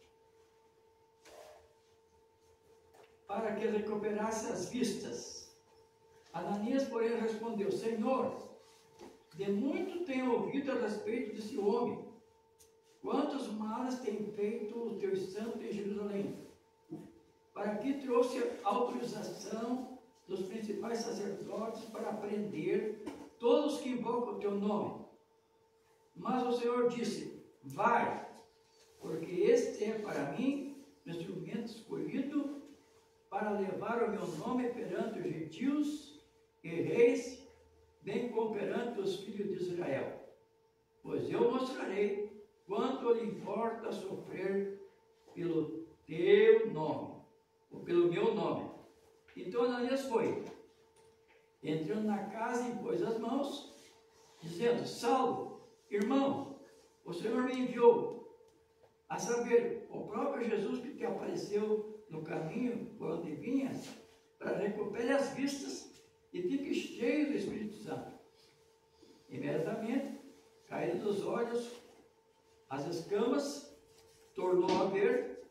para que recuperasse as vistas. Ananias, porém, respondeu, Senhor, de muito tenho ouvido a respeito desse homem, quantos males tem feito o teu santo em Jerusalém, para que trouxe autorização dos principais sacerdotes para prender todos que invocam o teu nome. Mas o Senhor disse, vai, porque este é para mim um instrumento escolhido para levar o meu nome perante os gentios e reis, bem como perante os filhos de Israel. Pois eu mostrarei quanto lhe importa sofrer pelo teu nome, ou pelo meu nome. Então Ananias foi, entrando na casa, impôs as mãos, dizendo, Saulo, irmão, o Senhor me enviou, a saber, o próprio Jesus que te apareceu no caminho por onde vinhas, para recuperar as vistas e fique cheio do Espírito Santo. Imediatamente, caíram dos olhos as escamas, tornou a ver,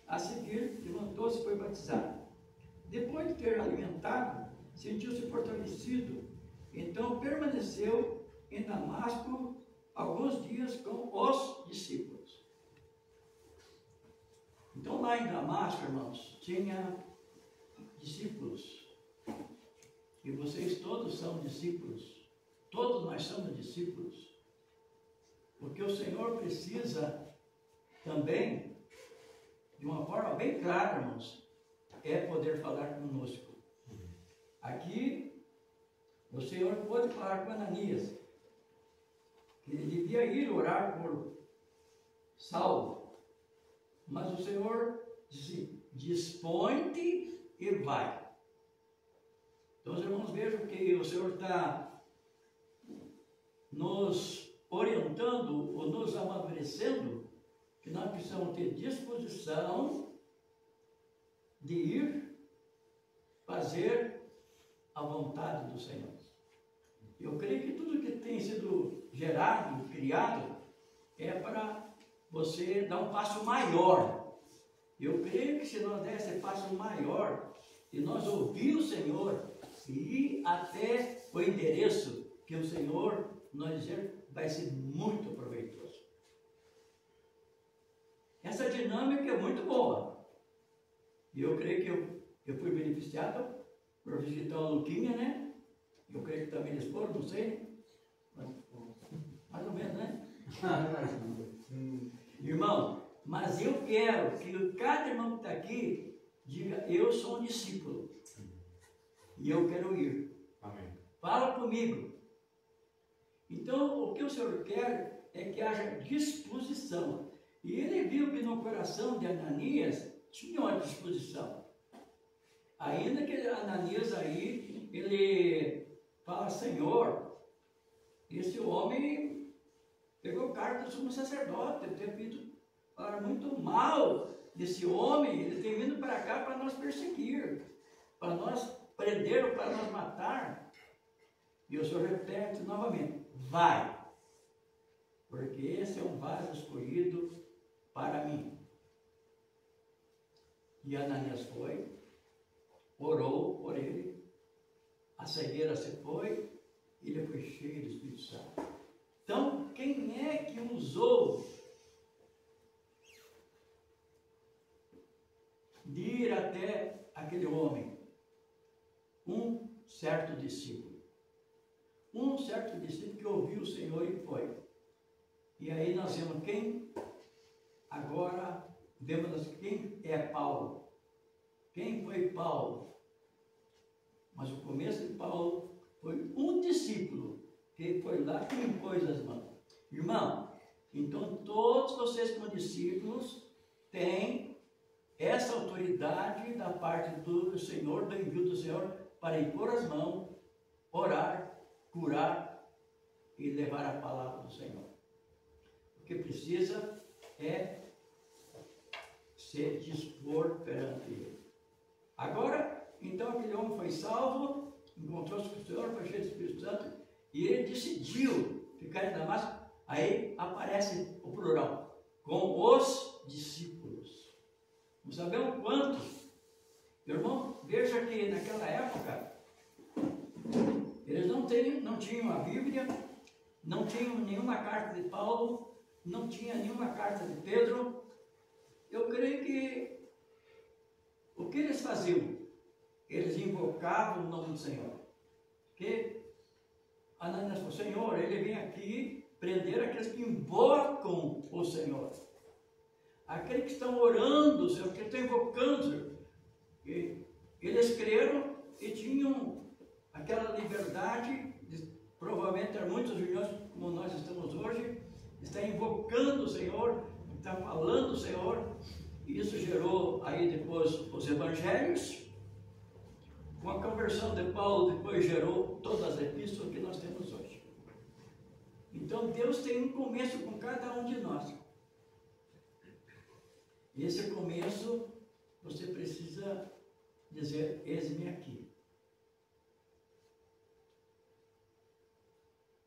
a seguir, levantou-se e foi batizado. Depois de ter alimentado, sentiu-se fortalecido, então permaneceu em Damasco alguns dias com os discípulos. Então lá em Damasco, irmãos, tinha discípulos, e vocês todos são discípulos, todos nós somos discípulos. Porque o Senhor precisa também, de uma forma bem clara, irmãos, é poder falar conosco. Aqui, o Senhor pôde falar com Ananias, que ele devia ir orar por Saulo, mas o Senhor disse: dispõe-te e vai. Então, os irmãos, vejam que o Senhor está nos orientando ou nos amadurecendo, que nós precisamos ter disposição de ir fazer a vontade do Senhor. Eu creio que tudo que tem sido gerado, criado, é para você dar um passo maior. Eu creio que se nós der esse passo maior e nós ouvir o Senhor e ir até o endereço que o Senhor nos dizer, vai ser muito proveitoso. Essa dinâmica é muito boa. E eu creio que eu fui beneficiado por visitar o Luquinha, né? Eu creio que também eles foram, não sei. Mas, mais ou menos, né? Irmão, mas eu quero que cada irmão que está aqui diga: eu sou um discípulo. E eu quero ir. Amém. Fala comigo. Então, o que o Senhor quer é que haja disposição. E ele viu que no coração de Ananias tinha uma disposição. Ainda que Ananias aí, ele fala: Senhor, esse homem pegou carta do sumo sacerdote, eu tenho vindo falar muito mal desse homem, ele tem vindo para cá para nos perseguir, para nós prender ou para nos matar. E o Senhor repete novamente: vai, porque esse é um vaso escolhido para mim. E Ananias foi, orou por ele, a cegueira se foi, e ele foi cheio do Espírito Santo. Então, quem é que usou de ir até aquele homem? Um certo discípulo. Um certo discípulo que ouviu o Senhor e foi. E aí nós vemos quem? Agora vemos quem é Paulo. Quem foi Paulo? Mas o começo de Paulo foi um discípulo que foi lá que impôs as mãos. Irmão, então todos vocês como discípulos têm essa autoridade da parte do Senhor, do envio do Senhor, para impor as mãos, orar, curar e levar a palavra do Senhor. O que precisa é se dispor perante Ele. Agora, então aquele homem foi salvo, encontrou-se com o Senhor, foi cheio do Espírito Santo, e ele decidiu ficar em Damasco. Aí aparece o plural, com os discípulos. Não sabemos quantos. Meu irmão, veja que naquela época, eles não tinham a Bíblia, não tinham nenhuma carta de Paulo, não tinha nenhuma carta de Pedro. Eu creio que o que eles faziam? Eles invocavam o nome do Senhor. Porque Ananias falou: Senhor, ele vem aqui prender aqueles que invocam o Senhor. Aqueles que estão orando, Senhor, que estão invocando, Senhor. E eles creram e tinham aquela liberdade, provavelmente há muitos irmãos como nós estamos hoje, está invocando o Senhor, está falando o Senhor. E isso gerou aí depois os evangelhos. Com a conversão de Paulo, depois gerou todas as epístolas que nós temos hoje. Então Deus tem um começo com cada um de nós. E esse começo, você precisa dizer: eis-me aqui.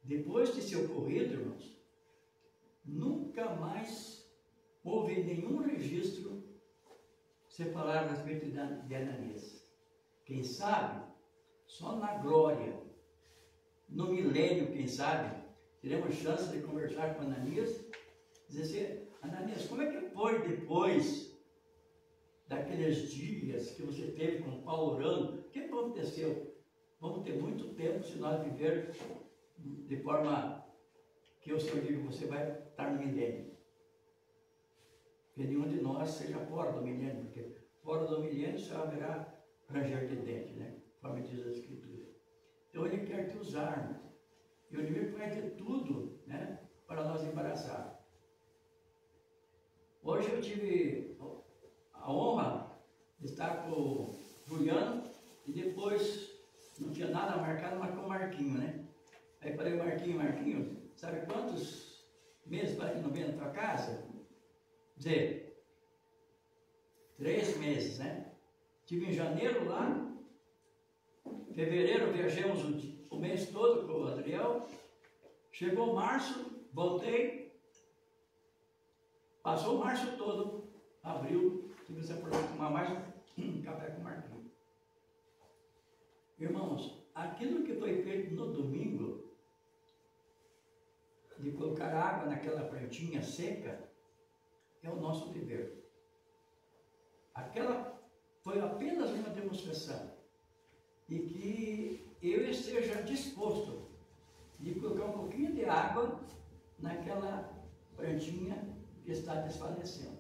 Depois de ser ocorrido, irmãos, nunca mais houve nenhum registro se falar a respeito de Ananias. Quem sabe, só na glória, no milênio, quem sabe, teremos chance de conversar com Ananias, dizer assim: Ananias, como é que foi depois daqueles dias que você teve com Paulo orando? O que aconteceu? Vamos ter muito tempo se nós vivermos de forma que o Senhor diga, você vai estar no milênio. Que nenhum de nós seja fora do milênio, porque fora do milênio só haverá ranger de dente, né? Conforme diz a Escritura. Então ele quer te usar, irmão. E o inimigo vai ter tudo, né? Para nós embaraçar. Hoje eu tive a honra de estar com o Juliano e depois não tinha nada marcado, mas com o Marquinho, né? Aí falei, Marquinho, sabe quantos meses para que não venha na tua casa? Dizer, 3 meses, né? Estive em janeiro lá, fevereiro viajamos o mês todo com o Adriel, chegou março, voltei, passou o março todo, abril, tive essa oportunidade de tomar mais um café com o Marquinhos. Irmãos, aquilo que foi feito no domingo, de colocar água naquela plantinha seca, é o nosso dever. Aquela foi apenas uma demonstração de que eu esteja disposto de colocar um pouquinho de água naquela plantinha que está desfalecendo.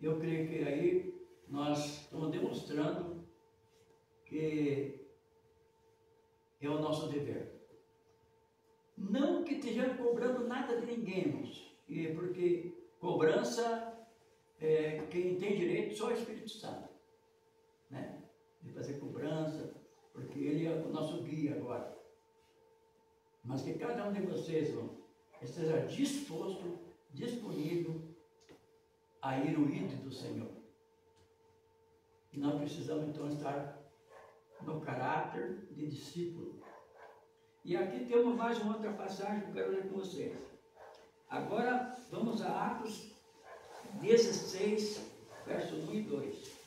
Eu creio que aí nós estamos demonstrando que é o nosso dever. Não que estejamos cobrando nada de ninguém, porque cobrança, quem tem direito só é o Espírito Santo, né? De fazer cobrança, porque ele é o nosso guia agora. Mas que cada um de vocês, irmão, esteja disposto, disponível a ir o ídolo do Senhor. E nós precisamos então estar no caráter de discípulo. E aqui temos mais uma outra passagem que eu quero ler com vocês. Agora vamos a Atos 16, verso 1 e 2.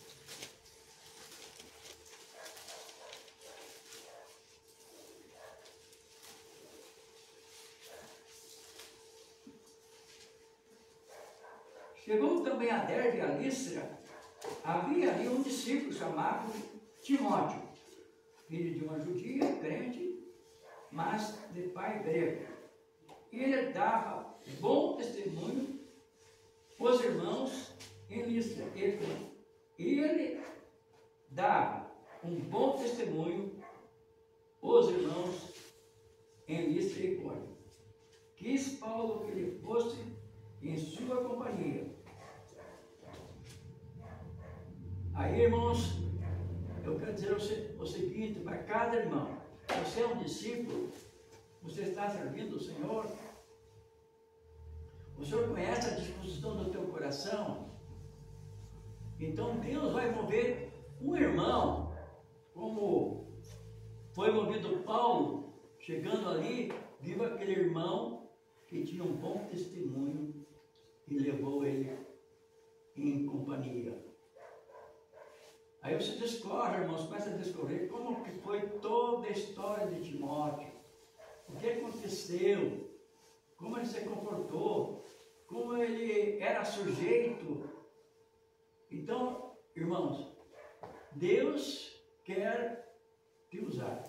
Chegou também a Derbe e a Lístra, havia ali um discípulo chamado Timóteo, filho de uma judia, crente, mas de pai grego. Ele dava bom testemunho os irmãos em Listra. Ele dava um bom testemunho os irmãos em Listra e Icônio. Quis Paulo que ele fosse em sua companhia. Aí, irmãos, eu quero dizer o seguinte para cada irmão: você é um discípulo, você está servindo o Senhor, o Senhor conhece a disposição do teu coração, então Deus vai mover um irmão, como foi movido Paulo, chegando ali, viu aquele irmão que tinha um bom testemunho e levou ele em companhia. Aí você discorre, irmãos, começa a discorrer como que foi toda a história de Timóteo, o que aconteceu, como ele se comportou, como ele era sujeito. Então, irmãos, Deus quer te usar.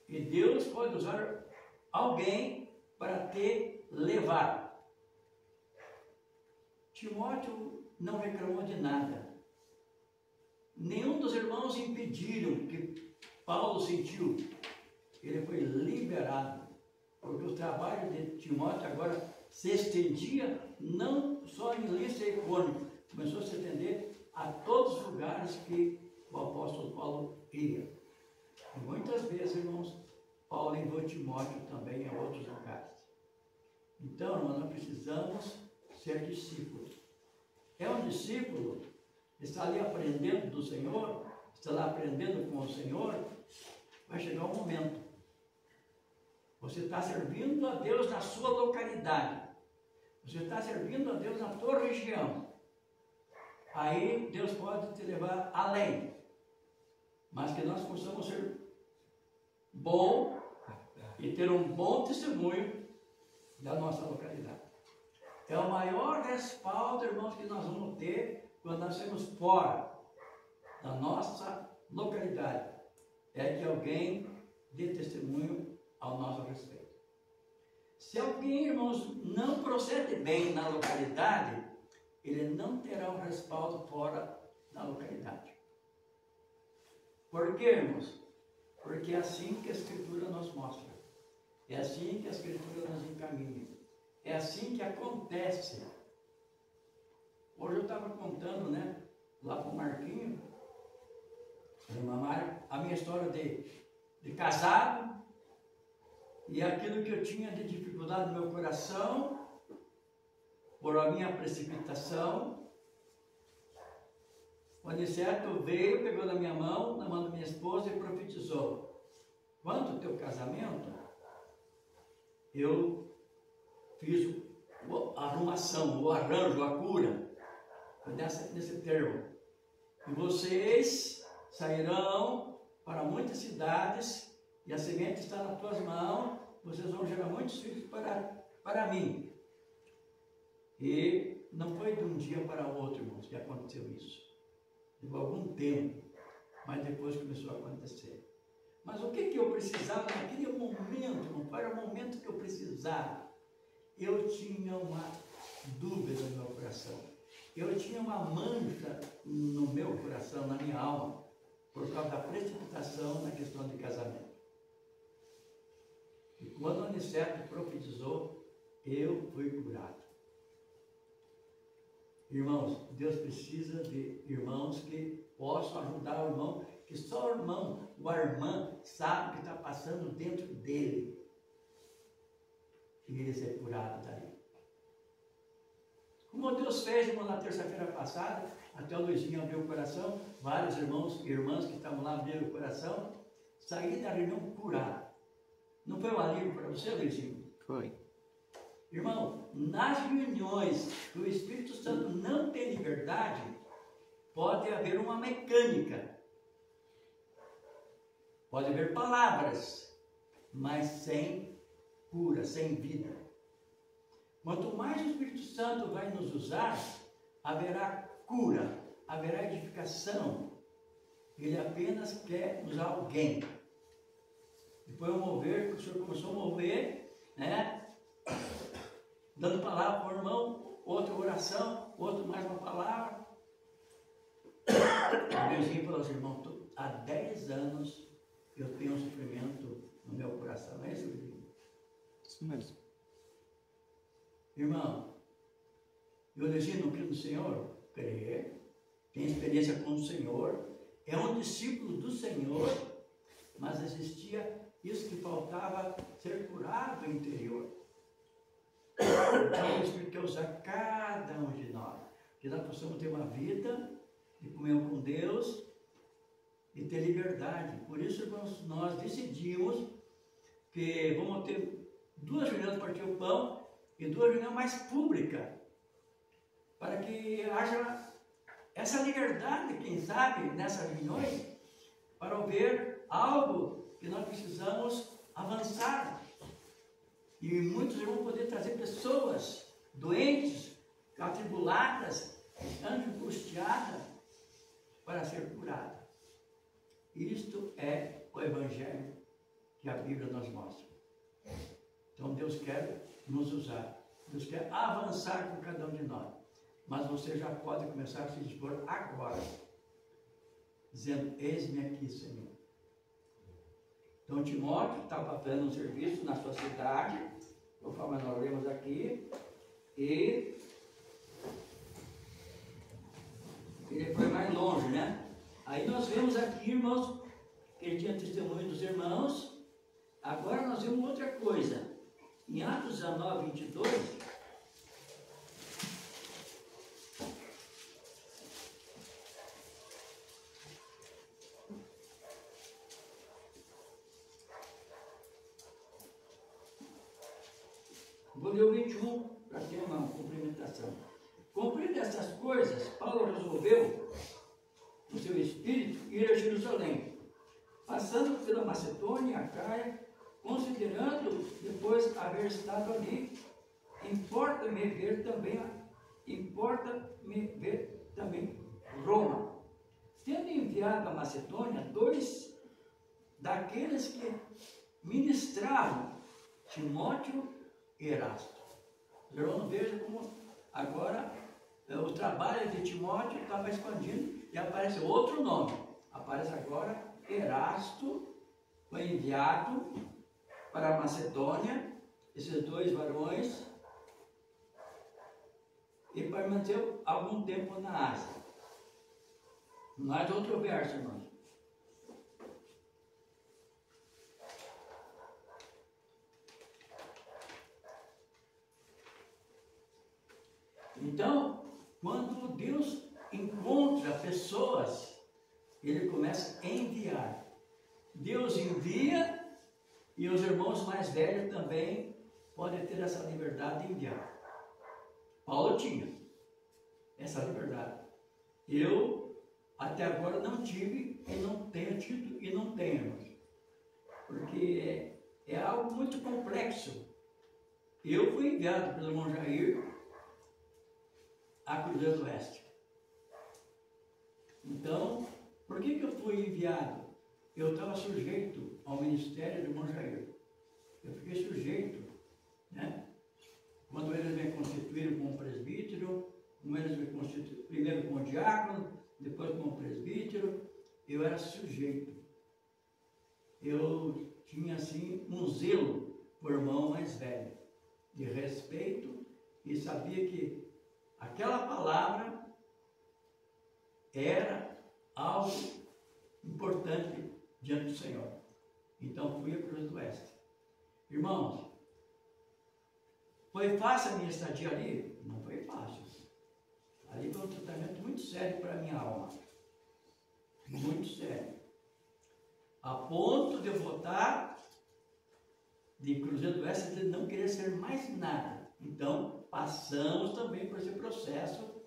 E Deus pode usar alguém para te levar. Timóteo não reclamou de nada. Nenhum dos irmãos impediram que Paulo sentiu. Ele foi liberado, porque o trabalho de Timóteo agora se estendia não só em Listra e Icônio, começou a se estender a todos os lugares que o apóstolo Paulo ia. E muitas vezes, irmãos, Paulo enviou Timóteo também a outros lugares. Então, irmãos, nós precisamos ser discípulos. É um discípulo, está ali aprendendo do Senhor, está lá aprendendo com o Senhor, vai chegar um momento. Você está servindo a Deus na sua localidade. Você está servindo a Deus na tua região. Aí Deus pode te levar além. Mas que nós possamos ser bom e ter um bom testemunho da nossa localidade. É o maior respaldo, irmãos, que nós vamos ter quando nós estamos fora da nossa localidade. É que alguém dê testemunho ao nosso respeito. Se alguém, irmãos, não procede bem na localidade, ele não terá um respaldo fora da localidade. Por quê, irmãos? Porque é assim que a Escritura nos mostra. É assim que a Escritura nos encaminha. É assim que acontece. Hoje eu estava contando, né, lá para o Marquinho, a minha história de casado, e aquilo que eu tinha de dificuldade no meu coração, por a minha precipitação. O Aniceto veio, pegou na minha mão, na mão da minha esposa e profetizou: quanto ao teu casamento, eu fiz a arrumação, o arranjo, a cura, nesse termo. E vocês sairão para muitas cidades, e a semente está nas tuas mãos, vocês vão gerar muitos filhos para mim. E não foi de um dia para o outro, irmãos, que aconteceu isso. Levou algum tempo, mas depois começou a acontecer. Mas o que eu precisava naquele momento, não foi o momento que eu precisava. Eu tinha uma dúvida no meu coração. Eu tinha uma mancha no meu coração, na minha alma, por causa da precipitação na questão de casamento. E quando o Aniceto profetizou, eu fui curado. Irmãos, Deus precisa de irmãos que possam ajudar o irmão, que só o irmão, ou a irmã, sabe o que está passando dentro dele. E ele ser curado daí. Como Deus fez, irmão, na terça-feira passada, até o Luizinho abriu o coração, vários irmãos e irmãs que estavam lá abriram o coração, saí da reunião curado. Não foi um alívio para você, Luizinho? Foi. Irmão, nas reuniões que o Espírito Santo não tem liberdade, pode haver uma mecânica. Pode haver palavras, mas sem cura, sem vida. Quanto mais o Espírito Santo vai nos usar, haverá cura, haverá edificação. Ele apenas quer usar alguém. Depois o mover, o Senhor começou a mover, né? Dando palavra para o irmão, outra oração, outro mais uma palavra. O Deusinho falou assim: irmão, há 10 anos eu tenho um sofrimento no meu coração. Não é isso, Deusinho? Isso mesmo. Irmão, eu Deusinho não crê no Senhor? Crê, tem experiência com o Senhor, é um discípulo do Senhor, mas existia isso que faltava ser curado no interior. Então, o Espírito quer usar cada um de nós, que nós possamos ter uma vida de comunhão com Deus e ter liberdade. Por isso, irmãos, nós decidimos que vamos ter 2 reuniões de partir o pão e 2 reuniões mais públicas, para que haja essa liberdade, quem sabe, nessas reuniões, para ver algo que nós precisamos avançar. E muitos vão poder trazer pessoas doentes, atribuladas, angustiadas, para ser curadas. Isto é o Evangelho que a Bíblia nos mostra. Então Deus quer nos usar. Deus quer avançar com cada um de nós. Mas você já pode começar a se dispor agora, dizendo: eis-me aqui, Senhor. Então Timóteo estava fazendo um serviço na sua cidade, conforme nós lemos aqui, e ele foi mais longe, né? Aí nós vemos aqui, irmãos, que ele tinha testemunho dos irmãos. Agora nós vemos outra coisa. Em Atos 19, 22, vou ler o 21 para ter uma cumprimentação. Cumprindo essas coisas, Paulo resolveu, no seu espírito, ir a Jerusalém, passando pela Macedônia e Acaia, considerando, depois haver estado ali, importa-me ver também Roma. Tendo enviado a Macedônia 2 daqueles que ministravam Timóteo e Erasto. Os irmãos vejam como agora o trabalho de Timóteo estava expandindo e aparece outro nome. Aparece agora Erasto, foi enviado para a Macedônia, esses dois varões, e permaneceu algum tempo na Ásia. Mais outro verso, irmãos. Então, quando Deus encontra pessoas, Ele começa a enviar. Deus envia e os irmãos mais velhos também podem ter essa liberdade de enviar. Paulo tinha essa liberdade. Eu, até agora, não tive e não tenho tido e não tenho, irmãos. Porque é algo muito complexo. Eu fui enviado pelo irmão Jair a Cruzeiro do Oeste. Então, por que eu fui enviado? Eu estava sujeito ao ministério do irmão Jair. Eu fiquei sujeito, né? Quando eles me constituíram como presbítero, quando eles me constituíram primeiro como diácono, depois como presbítero, eu era sujeito. Eu tinha, assim, um zelo por irmão mais velho, de respeito, e sabia que aquela palavra era algo importante diante do Senhor. Então fui a Cruz do Oeste. Irmãos, foi fácil a minha estadia ali? Não foi fácil. Ali foi um tratamento muito sério para a minha alma. Muito sério. A ponto de eu voltar de Cruzeiro do Oeste de não querer ser mais nada. Então, passamos também por esse processo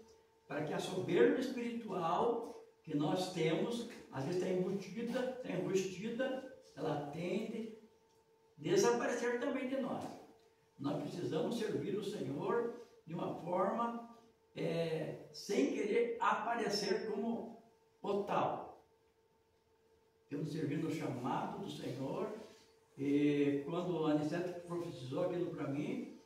para que a soberba espiritual que nós temos, às vezes está embutida, está embustida, ela tende a desaparecer também de nós. Nós precisamos servir o Senhor de uma forma sem querer aparecer como o tal. Temos servido o chamado do Senhor, e quando o Aniceto profetizou aquilo para mim,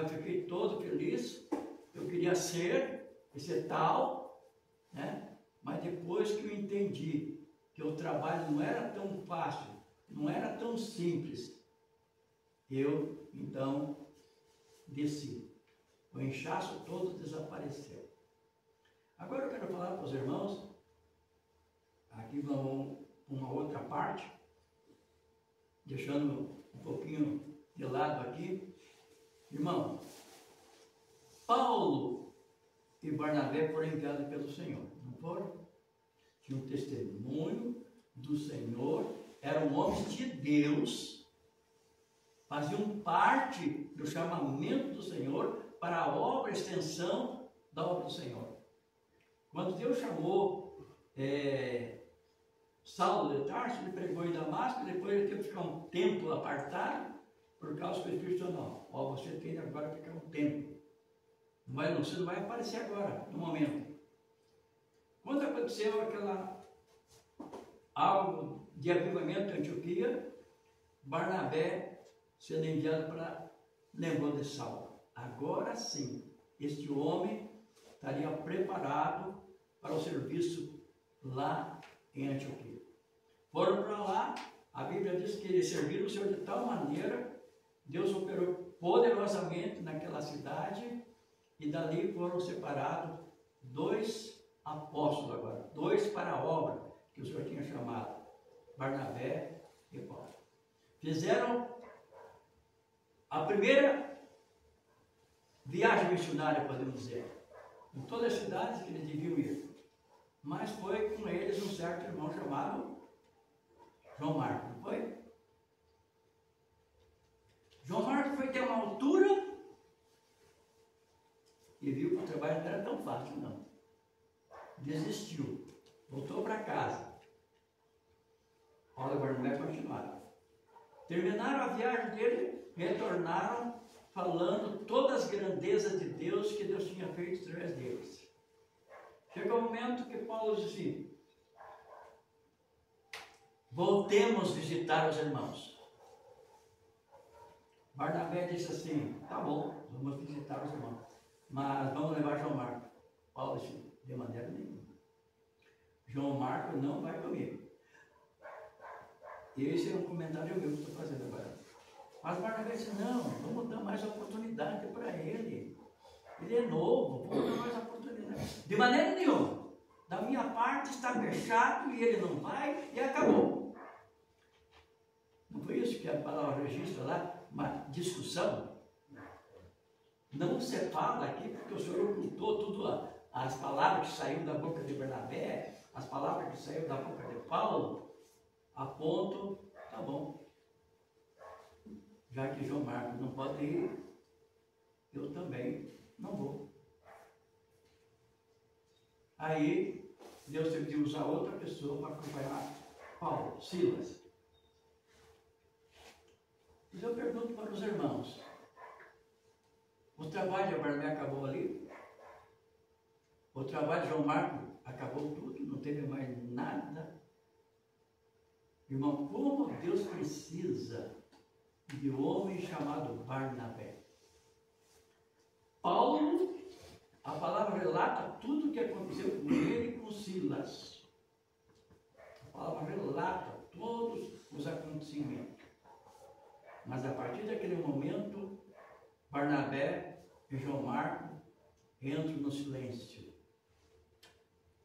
eu fiquei todo feliz. Eu queria ser esse tal, né? Mas depois que eu entendi que o trabalho não era tão fácil, não era tão simples, eu então desci. O inchaço todo desapareceu. Agora eu quero falar para os irmãos, aqui vamos uma outra parte, deixando um pouquinho de lado aqui. Irmão, Paulo e Barnabé foram enviados pelo Senhor, não foram? Tinham um testemunho do Senhor, eram homens de Deus, faziam parte do chamamento do Senhor para a obra, a extensão da obra do Senhor. Quando Deus chamou Saulo de Tarso, ele pregou em Damasco, depois ele teve que ficar um tempo apartado, por causa do Espírito Santo. Não, você tem agora que ficar um tempo. Você não vai aparecer agora, no momento. Quando aconteceu algo de avivamento em Antioquia, Barnabé sendo enviado para levou de Saulo. Agora sim, este homem estaria preparado para o serviço lá em Antioquia. Foram para lá, a Bíblia diz que eles serviram o Senhor de tal maneira, Deus operou poderosamente naquela cidade, e dali foram separados 2 apóstolos agora, 2 para a obra que o Senhor tinha chamado, Barnabé e Paulo. Fizeram a primeira viagem missionária, podemos dizer, em todas as cidades que eles deviam ir. Mas foi com eles um certo irmão chamado João Marcos, não foi? João Marcos foi ter uma altura e viu que o trabalho não era tão fácil, não. Desistiu, voltou para casa. Paulo e Barnabé continuaram. Terminaram a viagem dele, retornaram falando todas as grandezas de Deus que Deus tinha feito através deles. Chegou o momento que Paulo disse assim: voltemos visitar os irmãos. Barnabé disse assim, tá bom, vamos visitar os irmãos, mas vamos levar João Marcos. Paulo disse, de maneira nenhuma. João Marcos não vai comigo. Esse é um comentário meu que estou fazendo agora. Mas Barnabé disse, não, vamos dar mais oportunidade para ele. Ele é novo, vamos dar mais oportunidade. De maneira nenhuma. Da minha parte está fechado e ele não vai e acabou. Não foi isso que a palavra registra lá? Uma discussão? Não se fala aqui porque o Senhor ocultou tudo, as palavras que saíram da boca de Barnabé, as palavras que saíram da boca de Paulo, apontam, tá bom. Já que João Marcos não pode ir, eu também não vou. Aí, Deus teve de usar outra pessoa para acompanhar Paulo, Silas. Mas eu pergunto para os irmãos, o trabalho de Barnabé acabou ali? O trabalho de João Marcos acabou tudo? Não teve mais nada? Irmão, como Deus precisa de um homem chamado Barnabé? Paulo, a palavra relata tudo o que aconteceu com ele e com Silas. A palavra relata todos os acontecimentos. Mas a partir daquele momento, Barnabé e João Marcos entram no silêncio.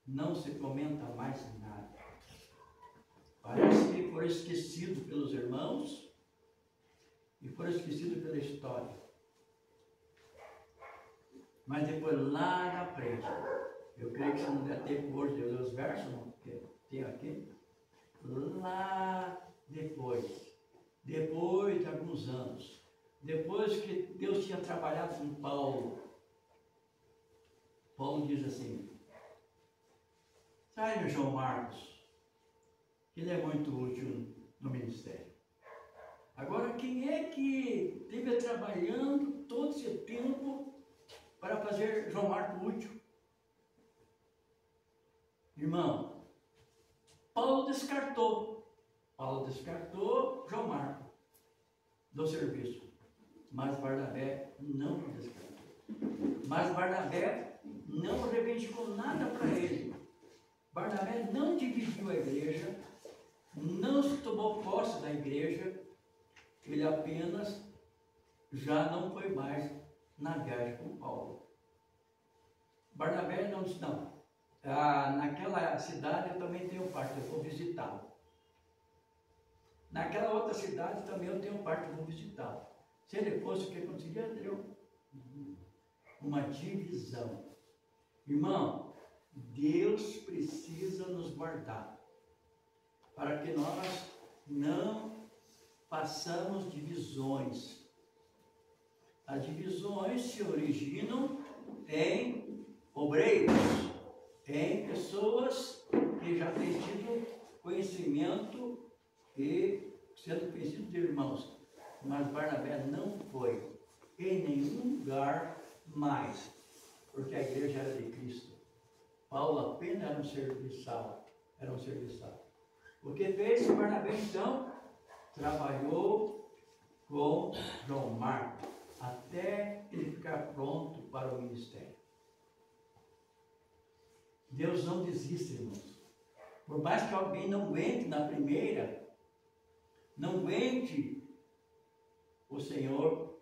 Não se comenta mais nada. Parece que foram esquecidos pelos irmãos e foram esquecidos pela história. Mas depois, lá na frente, eu creio que se não der tempo hoje de ler os versos, não, porque tem aqui, lá depois de alguns anos, depois que Deus tinha trabalhado com Paulo, Paulo diz assim, traz o João Marcos, que ele é muito útil no ministério. Agora, quem é que esteve trabalhando todo esse tempo para fazer João Marcos útil? Irmão, Paulo descartou João Marcos do serviço, mas Barnabé não descartou. Mas Barnabé não reivindicou nada para ele. Barnabé não dividiu a igreja, não se tomou posse da igreja, ele apenas já não foi mais na viagem com Paulo. Barnabé não disse, não, naquela cidade eu também tenho parte, eu vou visitá-lo. Naquela outra cidade também eu tenho parte, eu vou visitá-lo. Se ele fosse, o que aconteceria? Deu uma divisão. Irmão, Deus precisa nos guardar para que nós não façamos divisões. As divisões se originam em obreiros, em pessoas que já têm tido conhecimento e sendo conhecidos de irmãos. Mas Barnabé não foi em nenhum lugar mais, porque a igreja era de Cristo. Paulo apenas era um serviçal. O que fez Barnabé então? Trabalhou com João Marcos até ele ficar pronto para o ministério. Deus não desiste, irmãos. Por mais que alguém não aguente na primeira, não aguente, o Senhor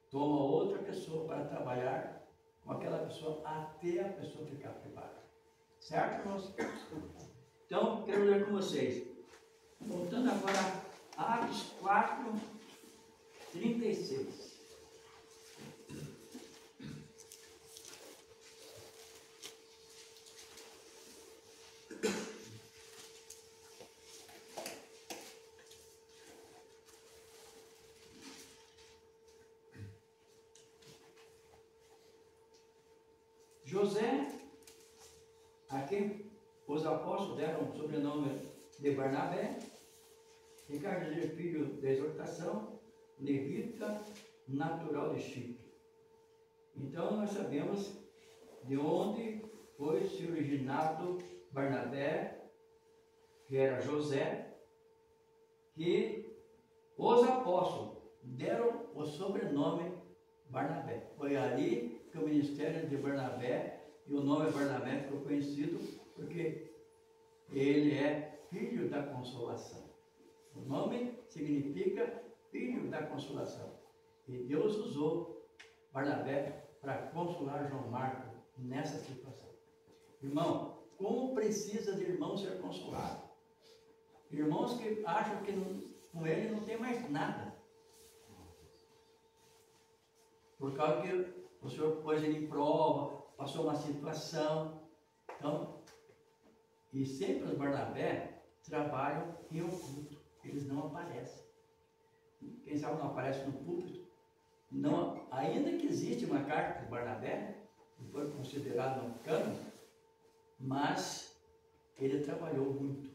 toma outra pessoa para trabalhar com aquela pessoa até a pessoa ficar preparada. Certo, irmãos? Então, quero ler com vocês. Voltando agora a Atos 4, 36. José, a quem os apóstolos deram o sobrenome de Barnabé, Ricardo, filho da exortação, levita, natural de Chipre. Então nós sabemos de onde foi se originado Barnabé, que era José, que os apóstolos deram o sobrenome Barnabé. Foi ali que o ministério de Barnabé, e o nome Barnabé ficou conhecido porque ele é filho da consolação. O nome significa filho da consolação. E Deus usou Barnabé para consolar João Marcos nessa situação. Irmão, como precisa de irmão ser consolado? Irmãos que acham que com ele não tem mais nada. Por causa que o Senhor pôs ele em prova, passou uma situação. Então, e sempre os Barnabé trabalham em oculto. Eles não aparecem. Quem sabe não aparece no púlpito. Não, ainda que existe uma carta de Barnabé, que foi considerada um cano, mas ele trabalhou muito.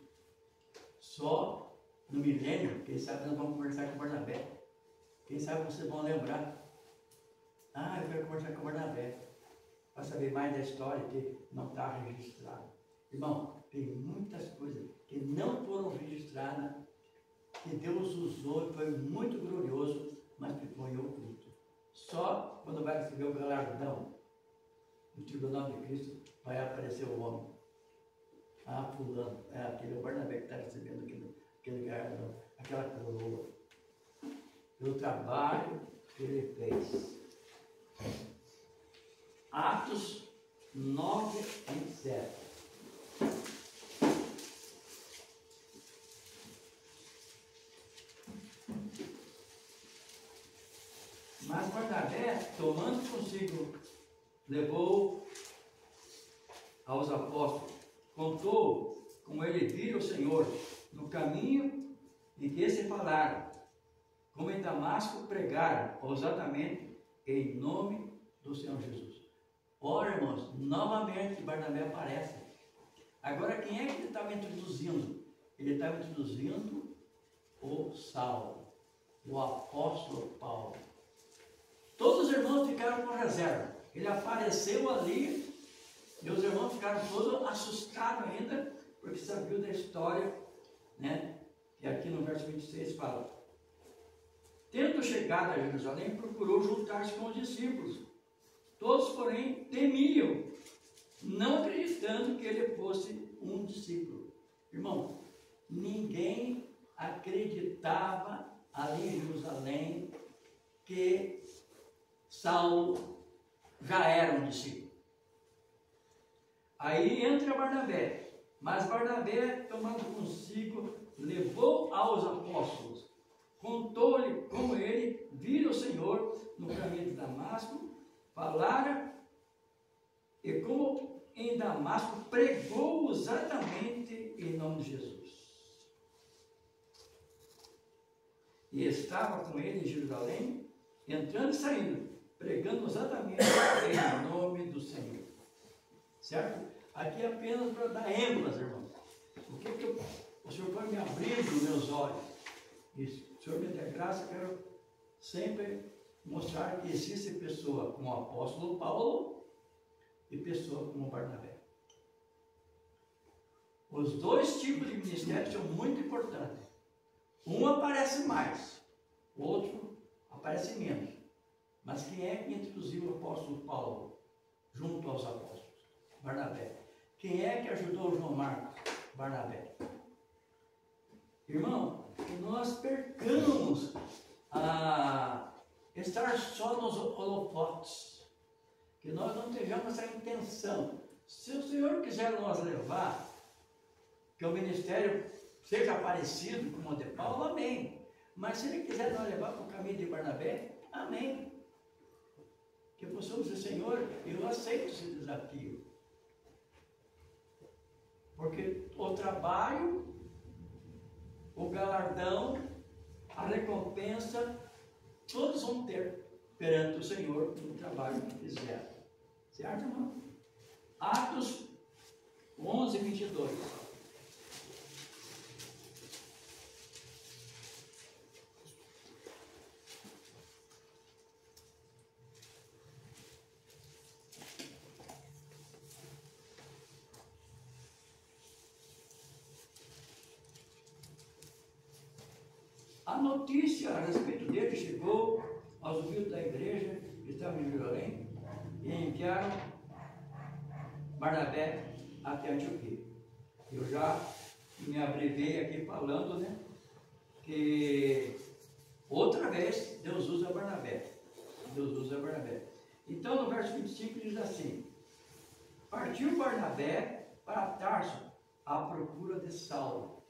Só no milênio, quem sabe nós vamos conversar com Barnabé. Quem sabe vocês vão lembrar. Ah, eu quero conversar com Barnabé, para saber mais da história que não está registrada. Irmão, tem muitas coisas que não foram registradas, que Deus usou e foi muito glorioso, mas ficou em oculto. Só quando vai receber o galardão do tribunal de Cristo, vai aparecer o homem. Ah, fulano, é aquele Barnabé que está recebendo aquele galardão, aquela coroa. Pelo trabalho que ele fez. Atos 9 e 7. Mas Barnabé, tomando consigo, levou aos apóstolos, contou como ele vira o Senhor no caminho em que se falaram, como em Damasco pregaram ousadamente em nome do Senhor Jesus. Ora, irmãos, novamente Barnabé aparece. Agora, quem é que ele estava introduzindo? Ele estava introduzindo o Saulo, o apóstolo Paulo. Todos os irmãos ficaram com reserva. Ele apareceu ali e os irmãos ficaram todos assustados ainda, porque sabiam da história, né? E aqui no verso 26 fala: tendo chegado a Jerusalém, procurou juntar-se com os discípulos. Todos, porém, temiam, não acreditando que ele fosse um discípulo. Irmão, ninguém acreditava ali em Jerusalém que Saulo já era um discípulo. Aí entra Barnabé, mas Barnabé, tomando consigo, levou aos apóstolos, contou-lhe como ele vira o Senhor no caminho de Damasco, falara, e como em Damasco pregou ousadamente em nome de Jesus. E estava com ele em Jerusalém, entrando e saindo, pregando ousadamente em nome do Senhor. Certo? Aqui é apenas para dar ênfase, irmãos. O que o Senhor vai me abrindo meus olhos. Isso. O Senhor me dê graça, eu quero sempre mostrar que existe pessoa como o apóstolo Paulo e pessoa como Barnabé. Os dois tipos de ministérios são muito importantes. Um aparece mais, o outro aparece menos. Mas quem é que introduziu o apóstolo Paulo junto aos apóstolos? Barnabé. Quem é que ajudou o João Marcos? Barnabé. Irmão, que nós percamos a estar só nos holofotes, que nós não tenhamos essa intenção. Se o Senhor quiser nos levar, que o ministério seja parecido com o de Paulo, amém. Mas se Ele quiser nos levar para o caminho de Barnabé, amém. Que possamos dizer: Senhor, eu aceito esse desafio. Porque o trabalho, o galardão, a recompensa, todos vão ter perante o Senhor no trabalho que fizeram. Certo, irmão? Atos 11, 22. notícia a respeito dele chegou aos ouvidos da igreja que estava em Jerusalém e enviaram Barnabé até Antioquia. Eu já me abrevei aqui falando, né, que outra vez Deus usa Barnabé. Deus usa Barnabé. Então no verso 25 diz assim: partiu Barnabé para Tarso à procura de Saulo.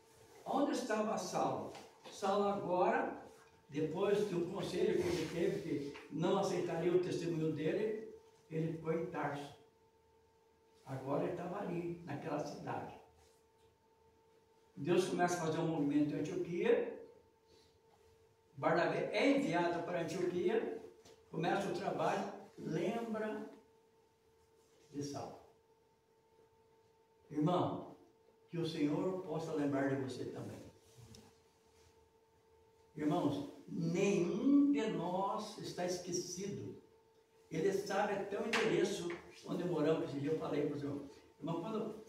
Onde estava Saulo? Saulo agora, depois do conselho que ele teve, que não aceitaria o testemunho dele, ele foi em Tarso. Agora ele estava ali, naquela cidade. Deus começa a fazer um movimento em Antioquia. Barnabé é enviado para Antioquia, começa o trabalho, lembra de Saulo. Irmão, que o Senhor possa lembrar de você também. Irmãos, nenhum de nós está esquecido. Ele sabe até o endereço onde moramos. Esse dia eu falei para o senhor, irmão, quando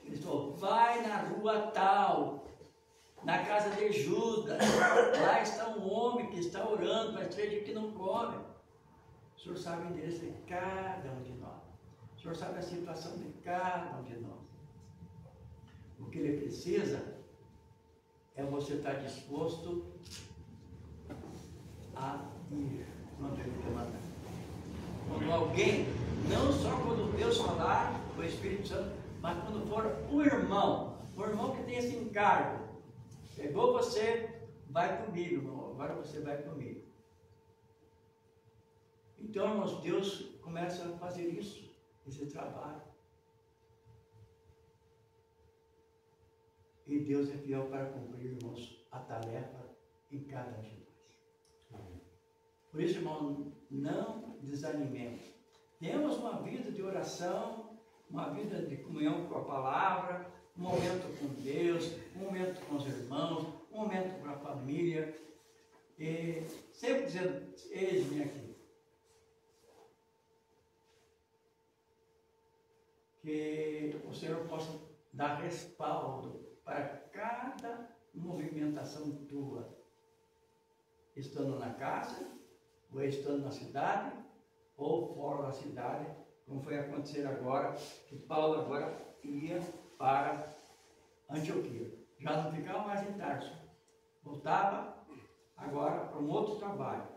ele falou, vai na rua tal, na casa de Judas, lá está um homem que está orando, faz 3 dias que não come. O senhor sabe o endereço de cada um de nós. O senhor sabe a situação de cada um de nós. O que ele precisa é você estar disposto a ir quando ele te mandar. Quando alguém, não só quando Deus falar, o Espírito Santo, mas quando for um irmão que tem esse encargo, pegou você, vai comigo, irmão, agora você vai comigo. Então, irmãos, Deus começa a fazer isso, esse trabalho. E Deus é fiel para cumprir, irmãos, a tarefa em cada um de nós. Por isso, irmão, não desanimemos. Temos uma vida de oração, uma vida de comunhão com a palavra, um momento com Deus, um momento com os irmãos, um momento com a família. E sempre dizendo, eis-me aqui. Que o Senhor possa dar respaldo para cada movimentação tua, estando na casa, ou estando na cidade, ou fora da cidade, como foi acontecer agora, que Paulo agora ia para Antioquia. Já não ficava mais em Tarso, voltava agora para um outro trabalho.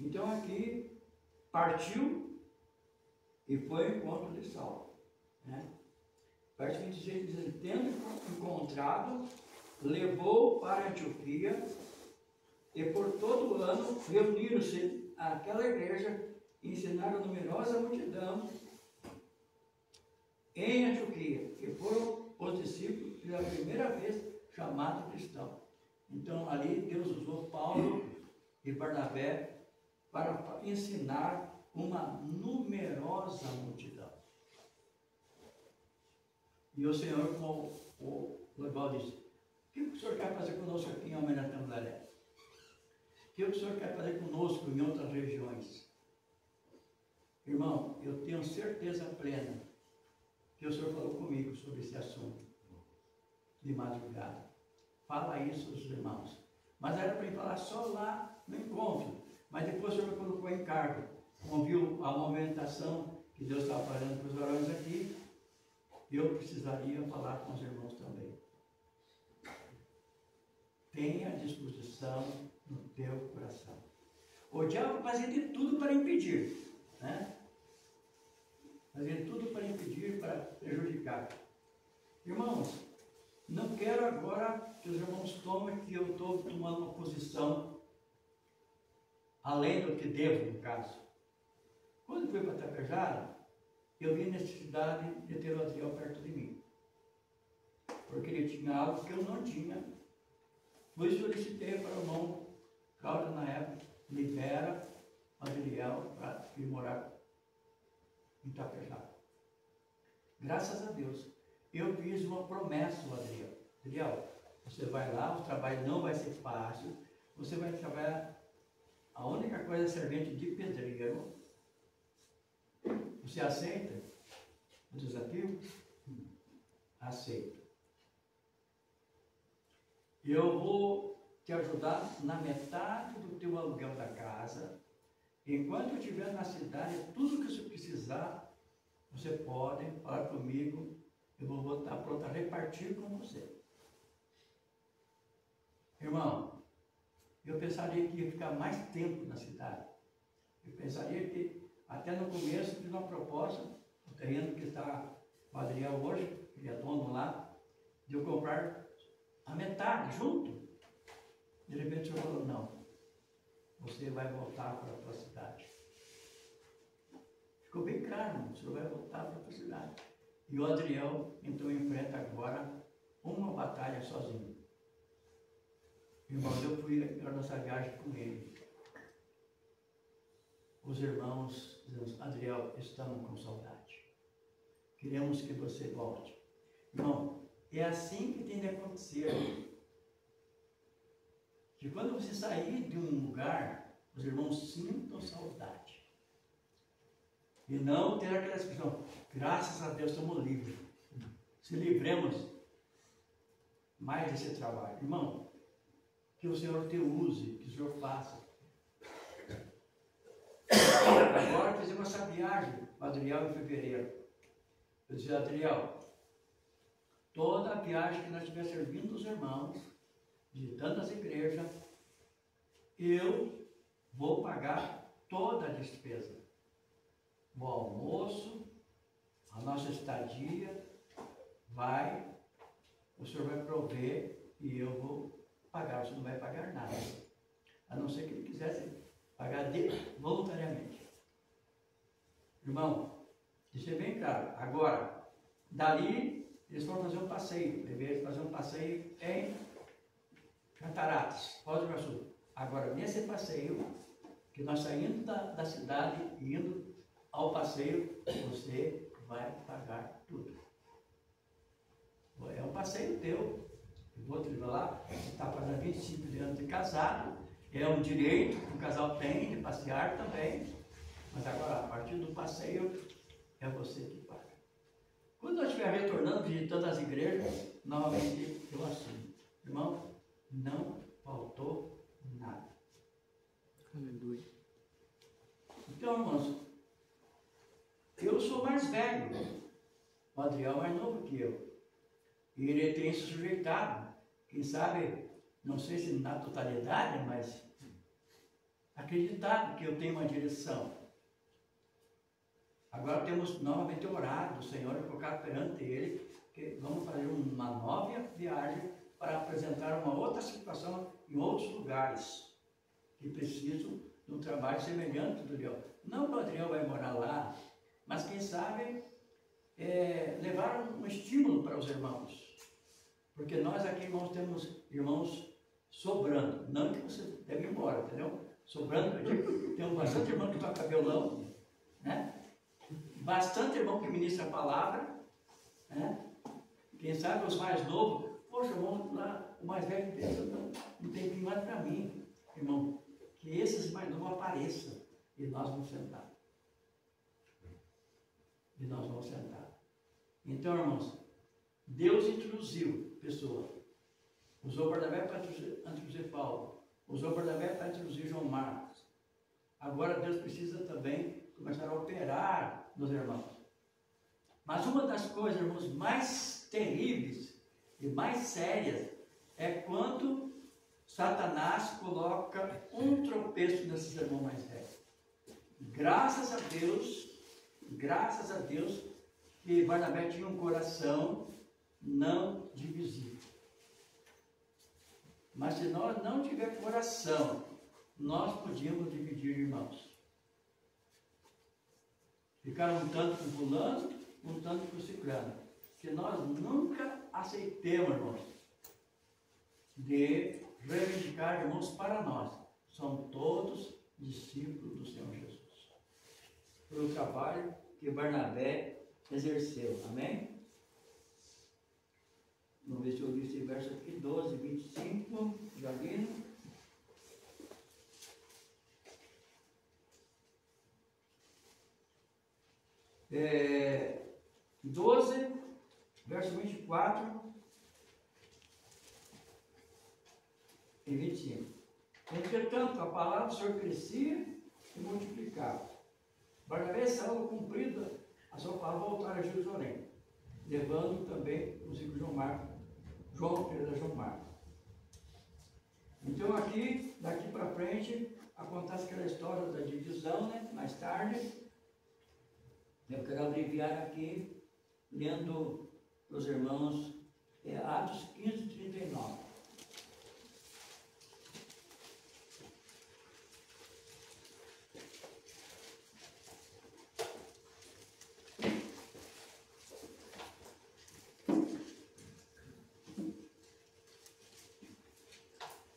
Então aqui partiu e foi ao encontro de Saulo, né? Verso 26 diz, tendo encontrado, levou para Antioquia e por todo o ano reuniram-se àquela igreja e ensinaram a numerosa multidão em Antioquia, que foram os discípulos pela primeira vez chamados cristãos. Então ali Deus usou Paulo e Barnabé para ensinar uma numerosa multidão. E o Senhor, como o Global disse, o que o Senhor quer fazer conosco aqui em Almeida Tamboré? O que o Senhor quer fazer conosco em outras regiões? Irmão, eu tenho certeza plena que o Senhor falou comigo sobre esse assunto de madrugada. Fala isso aos irmãos. Mas era para ele falar só lá no encontro. Mas depois o Senhor me colocou em cargo. Ouviu a movimentação que Deus estava fazendo para os varões aqui. Eu precisaria falar com os irmãos também. Tenha disposição no teu coração. O diabo fazia de tudo para impedir, né? Fazia tudo para impedir, para prejudicar. Irmãos, não quero agora que os irmãos tomem que eu estou tomando uma posição além do que devo, no caso. Quando eu fui para Tapejara, eu vi a necessidade de ter o Adriel perto de mim. Porque ele tinha algo que eu não tinha. Fui solicitei para o irmão Cláudio, na época, libera o Adriel para ir morar em Tapejara. Graças a Deus, eu fiz uma promessa ao Adriel. Adriel, você vai lá, o trabalho não vai ser fácil, você vai trabalhar, a única coisa é servente de pedreiro. Você aceita o desafio? aceito. Eu vou te ajudar na metade do teu aluguel da casa. Enquanto eu estiver na cidade, tudo que você precisar, você pode falar comigo. Eu vou estar pronto a repartir com você. Irmão, eu pensaria que ia ficar mais tempo na cidade. Eu pensaria que, até no começo, fiz uma proposta, o terreno que está o Adriel hoje, ele é dono lá, de eu comprar a metade, junto. De repente o senhor falou, não, você vai voltar para a tua cidade. Ficou bem claro, irmão, o senhor vai voltar para a tua cidade. E o Adriel, então, enfrenta agora uma batalha sozinho. Irmãos, eu fui para nossa viagem com ele. Os irmãos dizemos, Adriel, estamos com saudade. Queremos que você volte. Irmão, é assim que tem de acontecer. Que quando você sair de um lugar, os irmãos sintam saudade. E não ter aquela expressão, graças a Deus estamos livres. Se livremos mais desse trabalho. Irmão, que o Senhor te use, que o Senhor faça. Agora fizemos essa viagem com Adriel em fevereiro. Eu disse, Adriel, toda a viagem que nós estiver servindo os irmãos, visitando as igrejas, eu vou pagar toda a despesa. O almoço, a nossa estadia, o senhor vai prover e eu vou pagar. O senhor não vai pagar nada. A não ser que ele quisesse pagar voluntariamente. Irmão, isso é bem claro. Agora, dali, eles foram fazer um passeio. Deveram fazer um passeio em Cataratas, Foz do Iguaçu. Agora, nesse passeio, que nós saímos da cidade e indo ao passeio, você vai pagar tudo. É um passeio teu. Eu vou te levar lá, você está fazendo 25 anos de casado, é um direito que o casal tem de passear também, mas agora, a partir do passeio, é você que paga. Quando nós estiver retornando, visitando as igrejas, novamente eu assumo. Irmão, não faltou nada. Aleluia. Então, irmãos, eu sou mais velho, o Adriel é mais novo que eu. E ele tem se sujeitado, quem sabe, não sei se na totalidade, mas acreditado que eu tenho uma direção. Agora temos novamente orado o Senhor e colocado perante Ele, que vamos fazer uma nova viagem para apresentar uma outra situação em outros lugares que precisam de um trabalho semelhante do Adriel. Não que o Adriel vai morar lá, mas quem sabe levar um estímulo para os irmãos. Porque nós aqui, irmãos, temos irmãos sobrando. Não que você deve ir embora, entendeu? Sobrando, eu digo, tem bastante irmão que toca violão, né? Bastante irmão que ministra a palavra, né? Quem sabe os mais novos, poxa, irmão, lá, o mais velho pensa, não tem que ir mais para mim, irmão. Que esses mais novos apareçam e nós vamos sentar. E nós vamos sentar. Então, irmãos, Deus introduziu pessoa. Usou Barnabé para introduzir Paulo. Usou Barnabé para introduzir João Marcos. Agora Deus precisa também começar a operar nos irmãos. Mas uma das coisas, irmãos, mais terríveis e mais sérias é quando Satanás coloca um tropeço nesses irmãos mais velhos. Graças a Deus, que Barnabé tinha um coração não divisível. Mas se nós não tiver coração, nós podíamos dividir irmãos. Ficar um tanto com fulano, um tanto com ciclano. Que nós nunca aceitemos, irmãos, de reivindicar irmãos para nós. São todos discípulos do Senhor Jesus. Pelo trabalho que Barnabé exerceu. Amém? Vamos ver se eu li esse verso aqui, 12, 25, já li. verso 24 e 25. Entretanto, a palavra do Senhor crescia e multiplicava. Barnabé e Saulo, cumprida a sua palavra, voltaram a Jerusalém, levando também consigo João Pedro e João Marcos. Então aqui, daqui para frente, acontece aquela história da divisão, né? Mais tarde, eu quero abreviar aqui, lendo para os irmãos Atos 15, 39.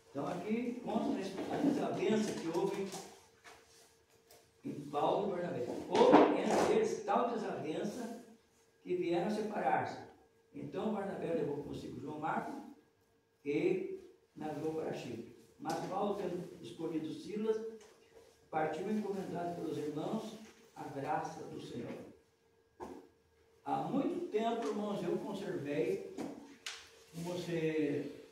Então aqui consta a desavença que houve em Paulo e Barnabé. Houve entre eles tal desavença que vieram a separar-se. Então Barnabé levou consigo João Marcos e navegou para Chipre. Mas Paulo, tendo escolhido Silas, partiu encomendado pelos irmãos a graça do Senhor. Há muito tempo, irmãos, eu conservei, como se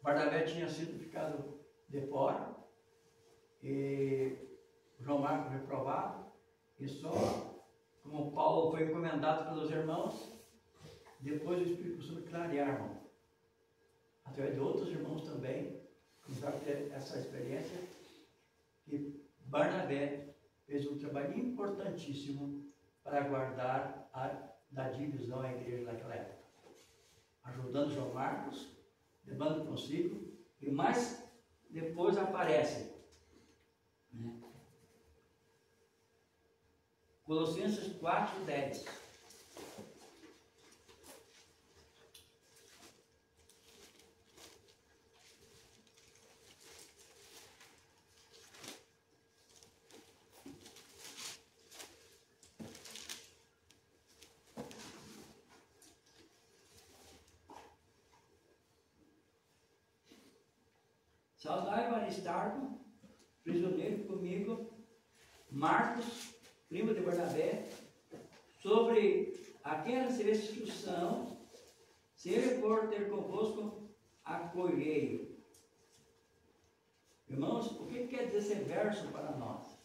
Barnabé tinha sido ficado de fora, e João Marcos reprovado, e só como Paulo foi encomendado pelos irmãos, depois o Espírito Santo clarear, irmão. Através de outros irmãos também, começaram a ter essa experiência, que Barnabé fez um trabalho importantíssimo para guardar da divisão à igreja naquela época, ajudando João Marcos, levando consigo, e mais depois aparece, né? Colossenses 4, 10. Saudai Aristarco, prisioneiro comigo, Marcos, primo de Barnabé, sobre a quem recebeste instrução, se ele for ter convosco, acolhei-o. Irmãos, o que quer dizer esse verso para nós?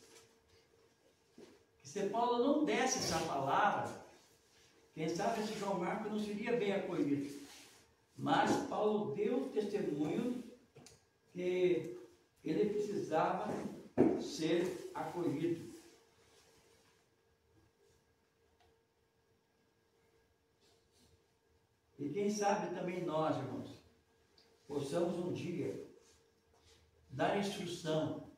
Que se Paulo não desse essa palavra, quem sabe esse João Marcos não seria bem acolhido. Mas Paulo deu testemunho que ele precisava ser acolhido. E quem sabe também nós, irmãos, possamos um dia dar instrução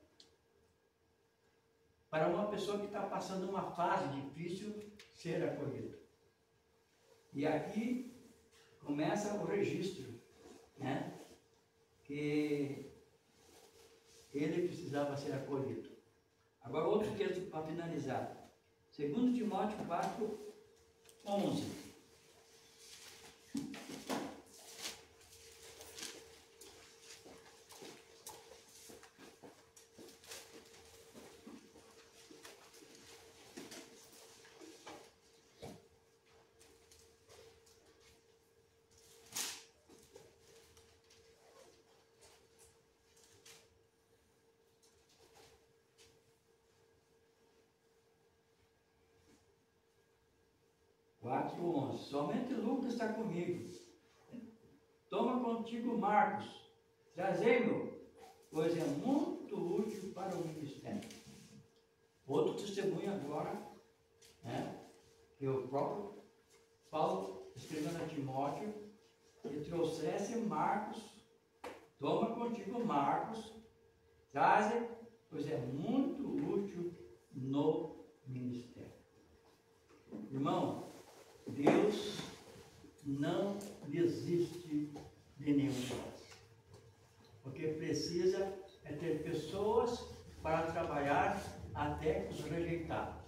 para uma pessoa que está passando uma fase difícil ser acolhido. E aqui começa o registro, né? Que ele precisava ser acolhido. Agora outro texto para finalizar. 2 Timóteo 4, 11. Somente Lucas está comigo. Toma contigo Marcos, trazei-mo, pois é muito útil para o ministério. Outro testemunho agora, né, que o próprio Paulo escrevendo a Timóteo, que trouxesse Marcos, toma contigo Marcos, traze, pois é muito útil no ministério. Irmão, Deus não desiste de nenhum de nós, porque precisa é ter pessoas para trabalhar até os rejeitados.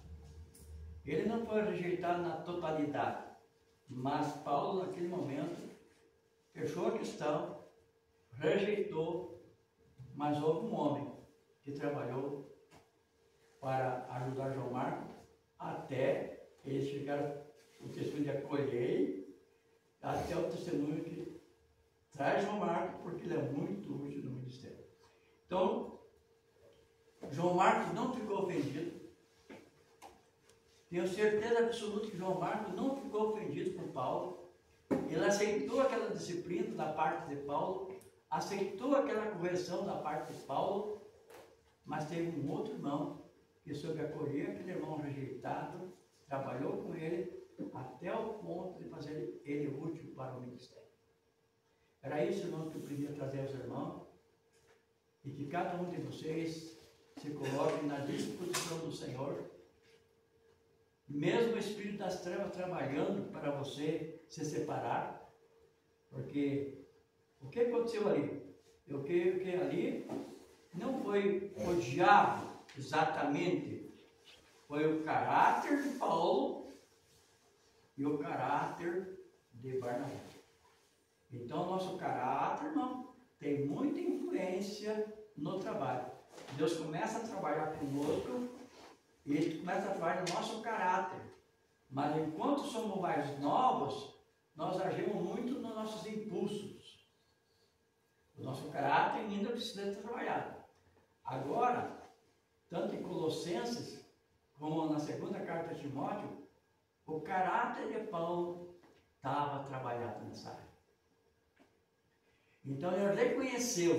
Ele não foi rejeitado na totalidade, mas Paulo naquele momento fechou a questão, rejeitou, mas houve um homem que trabalhou para ajudar João Marcos até eles chegaram o testemunho de acolhei, até o testemunho que traz João Marcos, porque ele é muito útil no ministério. Então, João Marcos não ficou ofendido. Tenho certeza absoluta que João Marcos não ficou ofendido por Paulo. Ele aceitou aquela disciplina da parte de Paulo, aceitou aquela correção da parte de Paulo, mas teve um outro irmão que soube acolher aquele irmão rejeitado, trabalhou com ele até o ponto de fazer ele útil para o ministério. Era isso, irmão, que eu queria trazer aos irmãos, e que cada um de vocês se coloque na disposição do Senhor, mesmo o Espírito das Trevas trabalhando para você se separar, porque o que aconteceu ali? Eu creio que ali não foi o diabo exatamente, foi o caráter de Paulo e o caráter de Barnabé. Então, nosso caráter, irmão, tem muita influência no trabalho. Deus começa a trabalhar conosco e Ele começa a trabalhar no nosso caráter. Mas enquanto somos mais novos, nós agimos muito nos nossos impulsos. O nosso caráter ainda precisa ser trabalhado. Agora, tanto em Colossenses, como na segunda carta de Timóteo, o caráter de Paulo estava trabalhado nessa área. Então ele reconheceu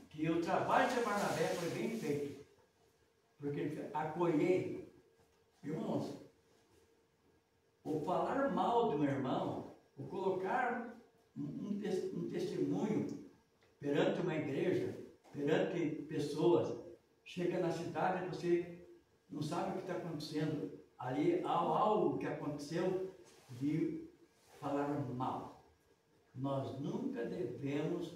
que o trabalho de Barnabé foi bem feito, porque ele acolheu. Irmãos, o falar mal do meu irmão, o colocar um testemunho perante uma igreja, perante pessoas, chega na cidade e você não sabe o que está acontecendo. Ali há algo que aconteceu de falar mal. Nós nunca devemos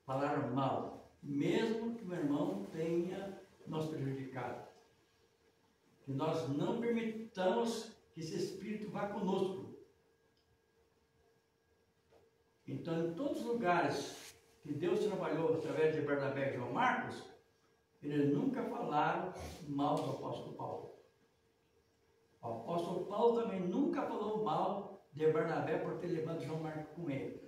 falar mal, mesmo que o irmão tenha nos prejudicado. Que nós não permitamos que esse Espírito vá conosco. Então, em todos os lugares que Deus trabalhou através de Barnabé e João Marcos, eles nunca falaram mal do apóstolo Paulo. O apóstolo Paulo também nunca falou mal de Barnabé por ter levado João Marcos com ele.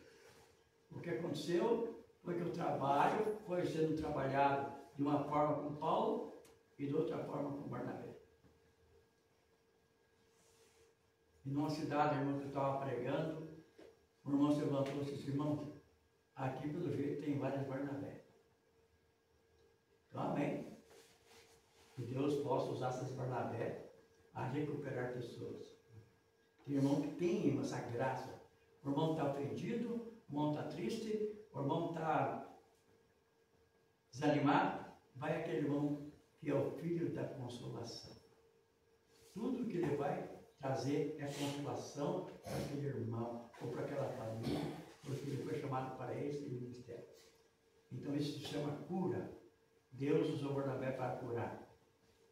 O que aconteceu foi que o trabalho foi sendo trabalhado de uma forma com Paulo e de outra forma com Barnabé. E numa cidade, irmão, que eu estava pregando, o irmão se levantou e disse: irmão, aqui pelo jeito tem vários Barnabé. Então, amém. Que Deus possa usar essas Barnabé a recuperar pessoas. Tem irmão que tem essa graça. O irmão está ofendido, o irmão está triste, o irmão está desanimado. Vai aquele irmão que é o filho da consolação. Tudo que ele vai trazer é consolação para aquele irmão ou para aquela família, porque ele foi chamado para esse ministério. Então isso se chama cura. Deus usou Barnabé para curar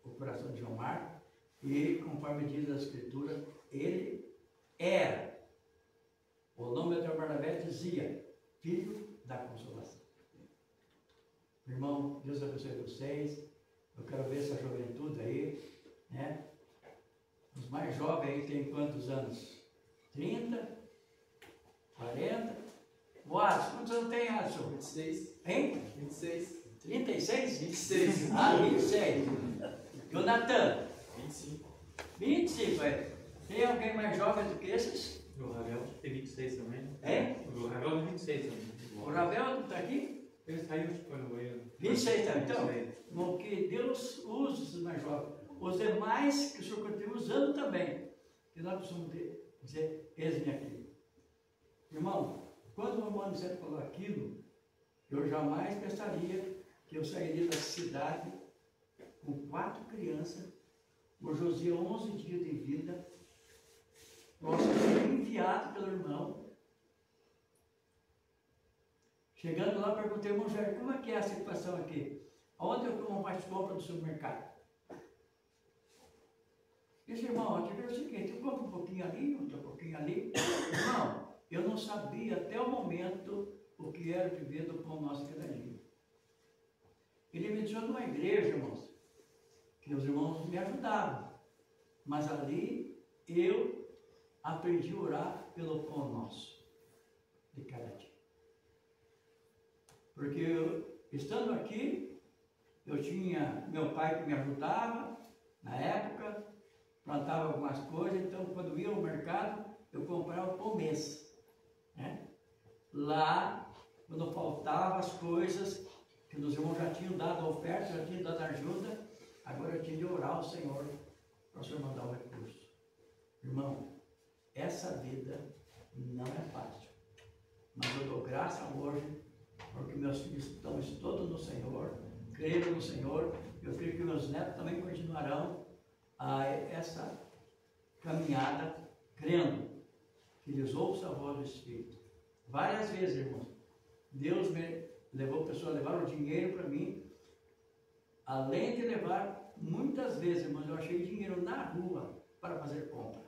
o coração de João Marcos e, conforme diz a Escritura, ele era. O nome de Barnabé dizia filho da consolação. Irmão, Deus abençoe vocês. Eu quero ver essa juventude aí, né? Os mais jovens aí têm quantos anos? 30? 40? O Adson, quantos anos tem, Adson? 26. Hein? 26. 36? 26. Ah, 26. E o Natan? 25. 25, é. Tem alguém mais jovem do que esses? O Ravel tem 26 também. É? O Ravel tem 26 também. O Ravel não está aqui? Ele saiu, foi no banheiro. 26 também. Então, bom, que Deus use esses mais jovens. Os demais que o Senhor continua usando também. Que nós precisamos dizer, eis-me aqui. Irmão, quando o irmão Aniceto falou aquilo, eu jamais pensaria que eu sairia da cidade com 4 crianças, o José 11 dias de vida, nós fomos enviados pelo irmão. Chegando lá, perguntei ao irmão Jair, como é que é a situação aqui? Onde eu como mais compra do supermercado? Disse, irmão, aqui é o seguinte, eu compro um pouquinho ali, outro pouquinho ali. Irmão, eu não sabia até o momento o que era viver do pão nosso cada dia. Ele me deixou numa igreja, irmãos, que os irmãos me ajudavam. Mas ali eu aprendi a orar pelo pão nosso de cada dia. Porque eu, estando aqui, eu tinha meu pai que me ajudava na época, plantava algumas coisas, então quando ia ao mercado, eu comprava por mês. Né? Lá, quando faltavam as coisas, que os irmãos já tinham dado a oferta, já tinham dado ajuda, agora eu tinha de orar ao Senhor para o Senhor mandar o recurso. Irmão, essa vida não é fácil, mas eu dou graça hoje, porque meus filhos estão todos no Senhor, creram no Senhor, eu creio que meus netos também continuarão a essa caminhada, crendo que eles ouçam a voz do Espírito. Várias vezes, irmãos, Deus me levou pessoas a levar o dinheiro para mim, além de levar, muitas vezes, irmãos, eu achei dinheiro na rua para fazer compra.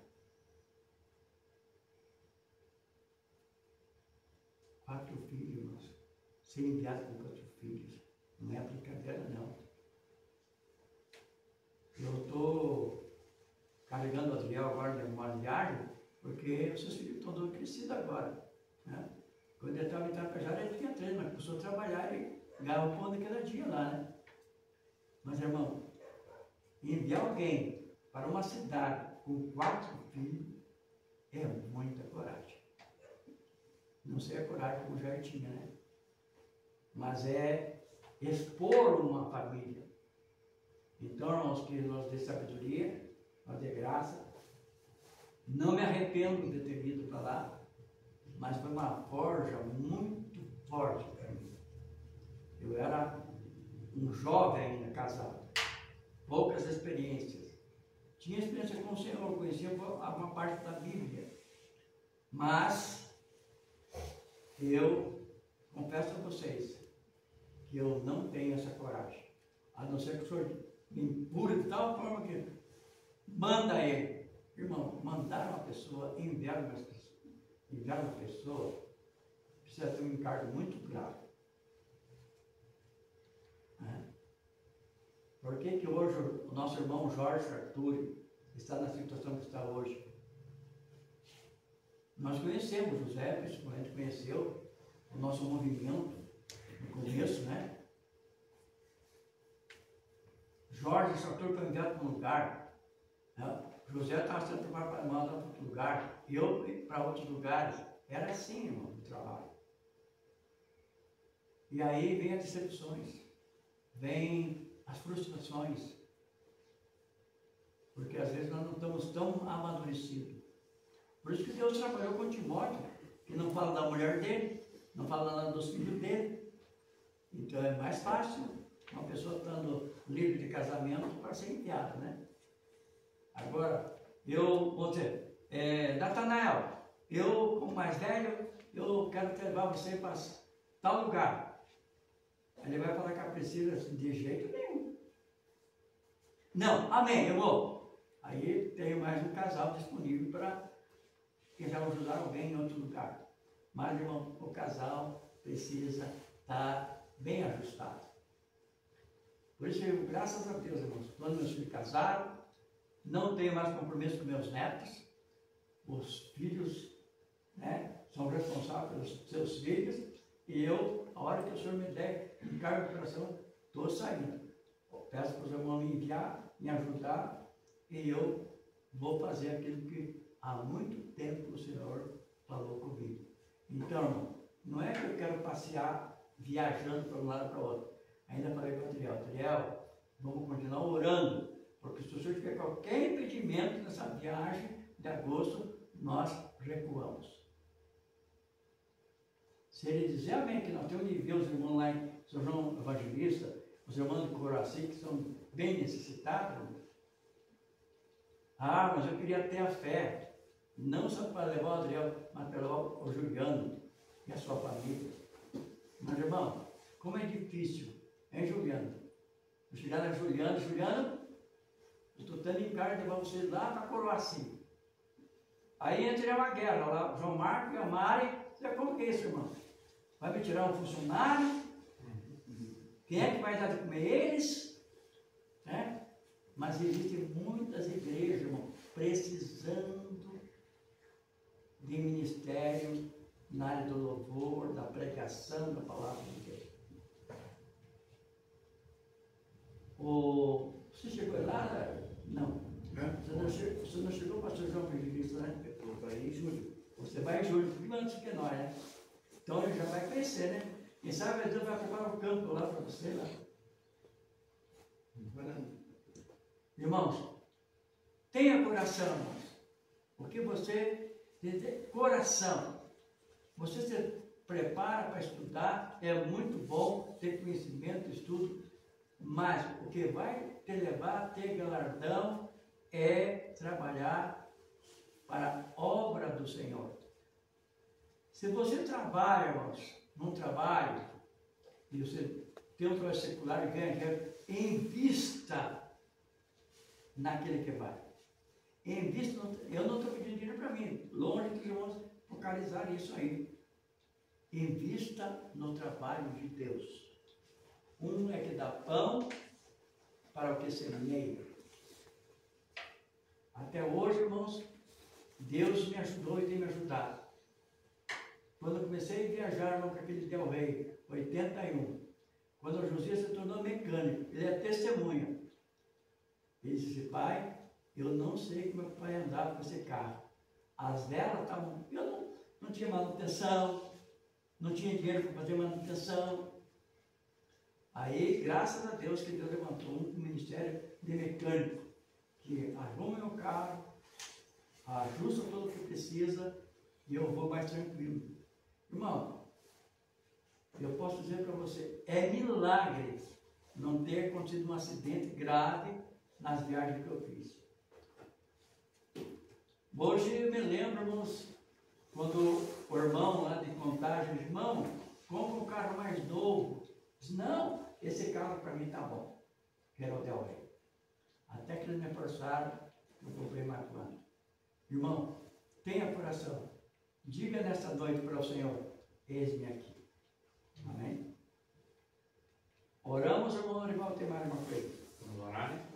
4 filhos, irmãos, ser enviado com 4 filhos, não é brincadeira não. Eu estou carregando o Adriel agora de uma viagem, porque os seus filhos estão todos crescidos agora. Né? Quando ele estava em Itapejara, ele tinha 3, mas começou a trabalhar e ganhava o pão daquele dia lá, né? Mas, irmão, enviar alguém para uma cidade com 4 filhos é muita coragem. Não sei a coragem como já tinha, né? Mas é expor uma família. Então, irmãos, que nós dê sabedoria, nós dê graça. Não me arrependo de ter ido para lá, mas foi uma forja muito forte para mim. Eu era um jovem ainda, casado, poucas experiências. Tinha experiência com o Senhor, conhecia uma parte da Bíblia, mas eu confesso a vocês que eu não tenho essa coragem, a não ser que o Senhor me empurre de tal forma que manda ele. Irmão, mandar uma pessoa, enviar uma pessoa, precisa ter um encargo muito grave. Por que hoje o nosso irmão Jorge Arturi está na situação que está hoje? Nós conhecemos José, principalmente conheceu o nosso movimento no começo, né? Jorge Arturi foi enviado para um lugar, né? José estava sendo preparado para mandar para outro lugar, e eu para outros lugares. Era assim, irmão, o trabalho. E aí vem as decepções, vem as frustrações, porque às vezes nós não estamos tão amadurecidos. Por isso que Deus trabalhou com Timóteo, que não fala da mulher dele, não fala nada dos filhos dele. Então é mais fácil uma pessoa estando livre de casamento para ser enviada, né? Agora, eu vou dizer, Natanael, eu, como mais velho, eu quero levar você para tal lugar. Ele vai falar que a Priscila de jeito nenhum. Não, amém, eu vou. Aí tem mais um casal disponível para quem já ajudar alguém em outro lugar. Mas, irmão, o casal precisa estar bem ajustado. Por isso, graças a Deus, irmãos, todos meus filhos casaram, não tenho mais compromisso com meus netos, os filhos, né, são responsáveis pelos seus filhos, e eu, a hora que o Senhor me der encargo de coração, estou saindo. Peço para os irmãos me enviar, me ajudar, e eu vou fazer aquilo que há muito tempo o Senhor falou comigo. Então, irmão, não é que eu quero passear viajando para um lado para o outro. Ainda falei para o Adriel, vamos continuar orando, porque se o Senhor tiver qualquer impedimento nessa viagem de agosto, nós recuamos. Se ele dizer amém, que nós temos de ver os irmãos lá em São João Evangelista, os irmãos de Coraci, que são bem necessitados. Ah, mas eu queria ter a fé, não só para levar o Adriel, mas para levar o Juliano e a sua família. Mas, irmão, como é difícil, hein, Juliano? Eu chegar na Juliano, eu estou tendo encargo de levar vocês lá para Coroaci. Aí entra uma guerra, lá, o João Marco e a Mari, você como que é isso, irmão? Vai me tirar um funcionário? Quem é que vai dar de comer eles? Né? Mas existem muitas igrejas, irmão, precisando de ministério na área do louvor, da pregação da palavra de Deus. Você chegou lá? Não. Você não chegou, pastor João Evangelista, né? Eu estou aí em julho. Você vai em julho, um antes que nós, né? Então ele já vai crescer, né? Quem sabe Deus vai preparar um campo lá para você lá. Irmãos, tenha coração, irmãos. Porque você tem coração. Você se prepara para estudar, é muito bom ter conhecimento, estudo, mas o que vai te levar a ter galardão é trabalhar para a obra do Senhor. Se você trabalha, irmãos, num trabalho, e você tem um trabalho secular e ganha dinheiro, invista naquele que vai. Invista, eu não estou pedindo dinheiro para mim, longe que irmãos focalizar isso aí. Invista no trabalho de Deus. Um é que dá pão para o que semeia. Até hoje, irmãos, Deus me ajudou e tem me ajudado. Quando eu comecei a viajar, irmão, com aquele Del Rey, 81, quando o Josias se tornou mecânico, ele é testemunha. Ele disse, pai, eu não sei como é que o pai andava com esse carro. As velas estavam... Eu não tinha manutenção, não tinha dinheiro para fazer manutenção. Aí, graças a Deus, que Deus levantou um ministério de mecânico, que arruma meu carro, ajusta tudo o que precisa, e eu vou mais tranquilo. Irmão, eu posso dizer para você, é milagre não ter acontecido um acidente grave nas viagens que eu fiz. Hoje eu me lembro, irmãos, quando o irmão lá de Contagem, irmão, compra um carro mais novo. Diz, não, esse carro para mim está bom. Era o Del Rey. Até que eles me forçaram, eu comprei mais quanto. Irmão, tenha coração. Diga nesta noite para o Senhor, eis-me aqui. Amém? Oramos, irmão Arival, tem mais uma coisa? Vamos orar, né?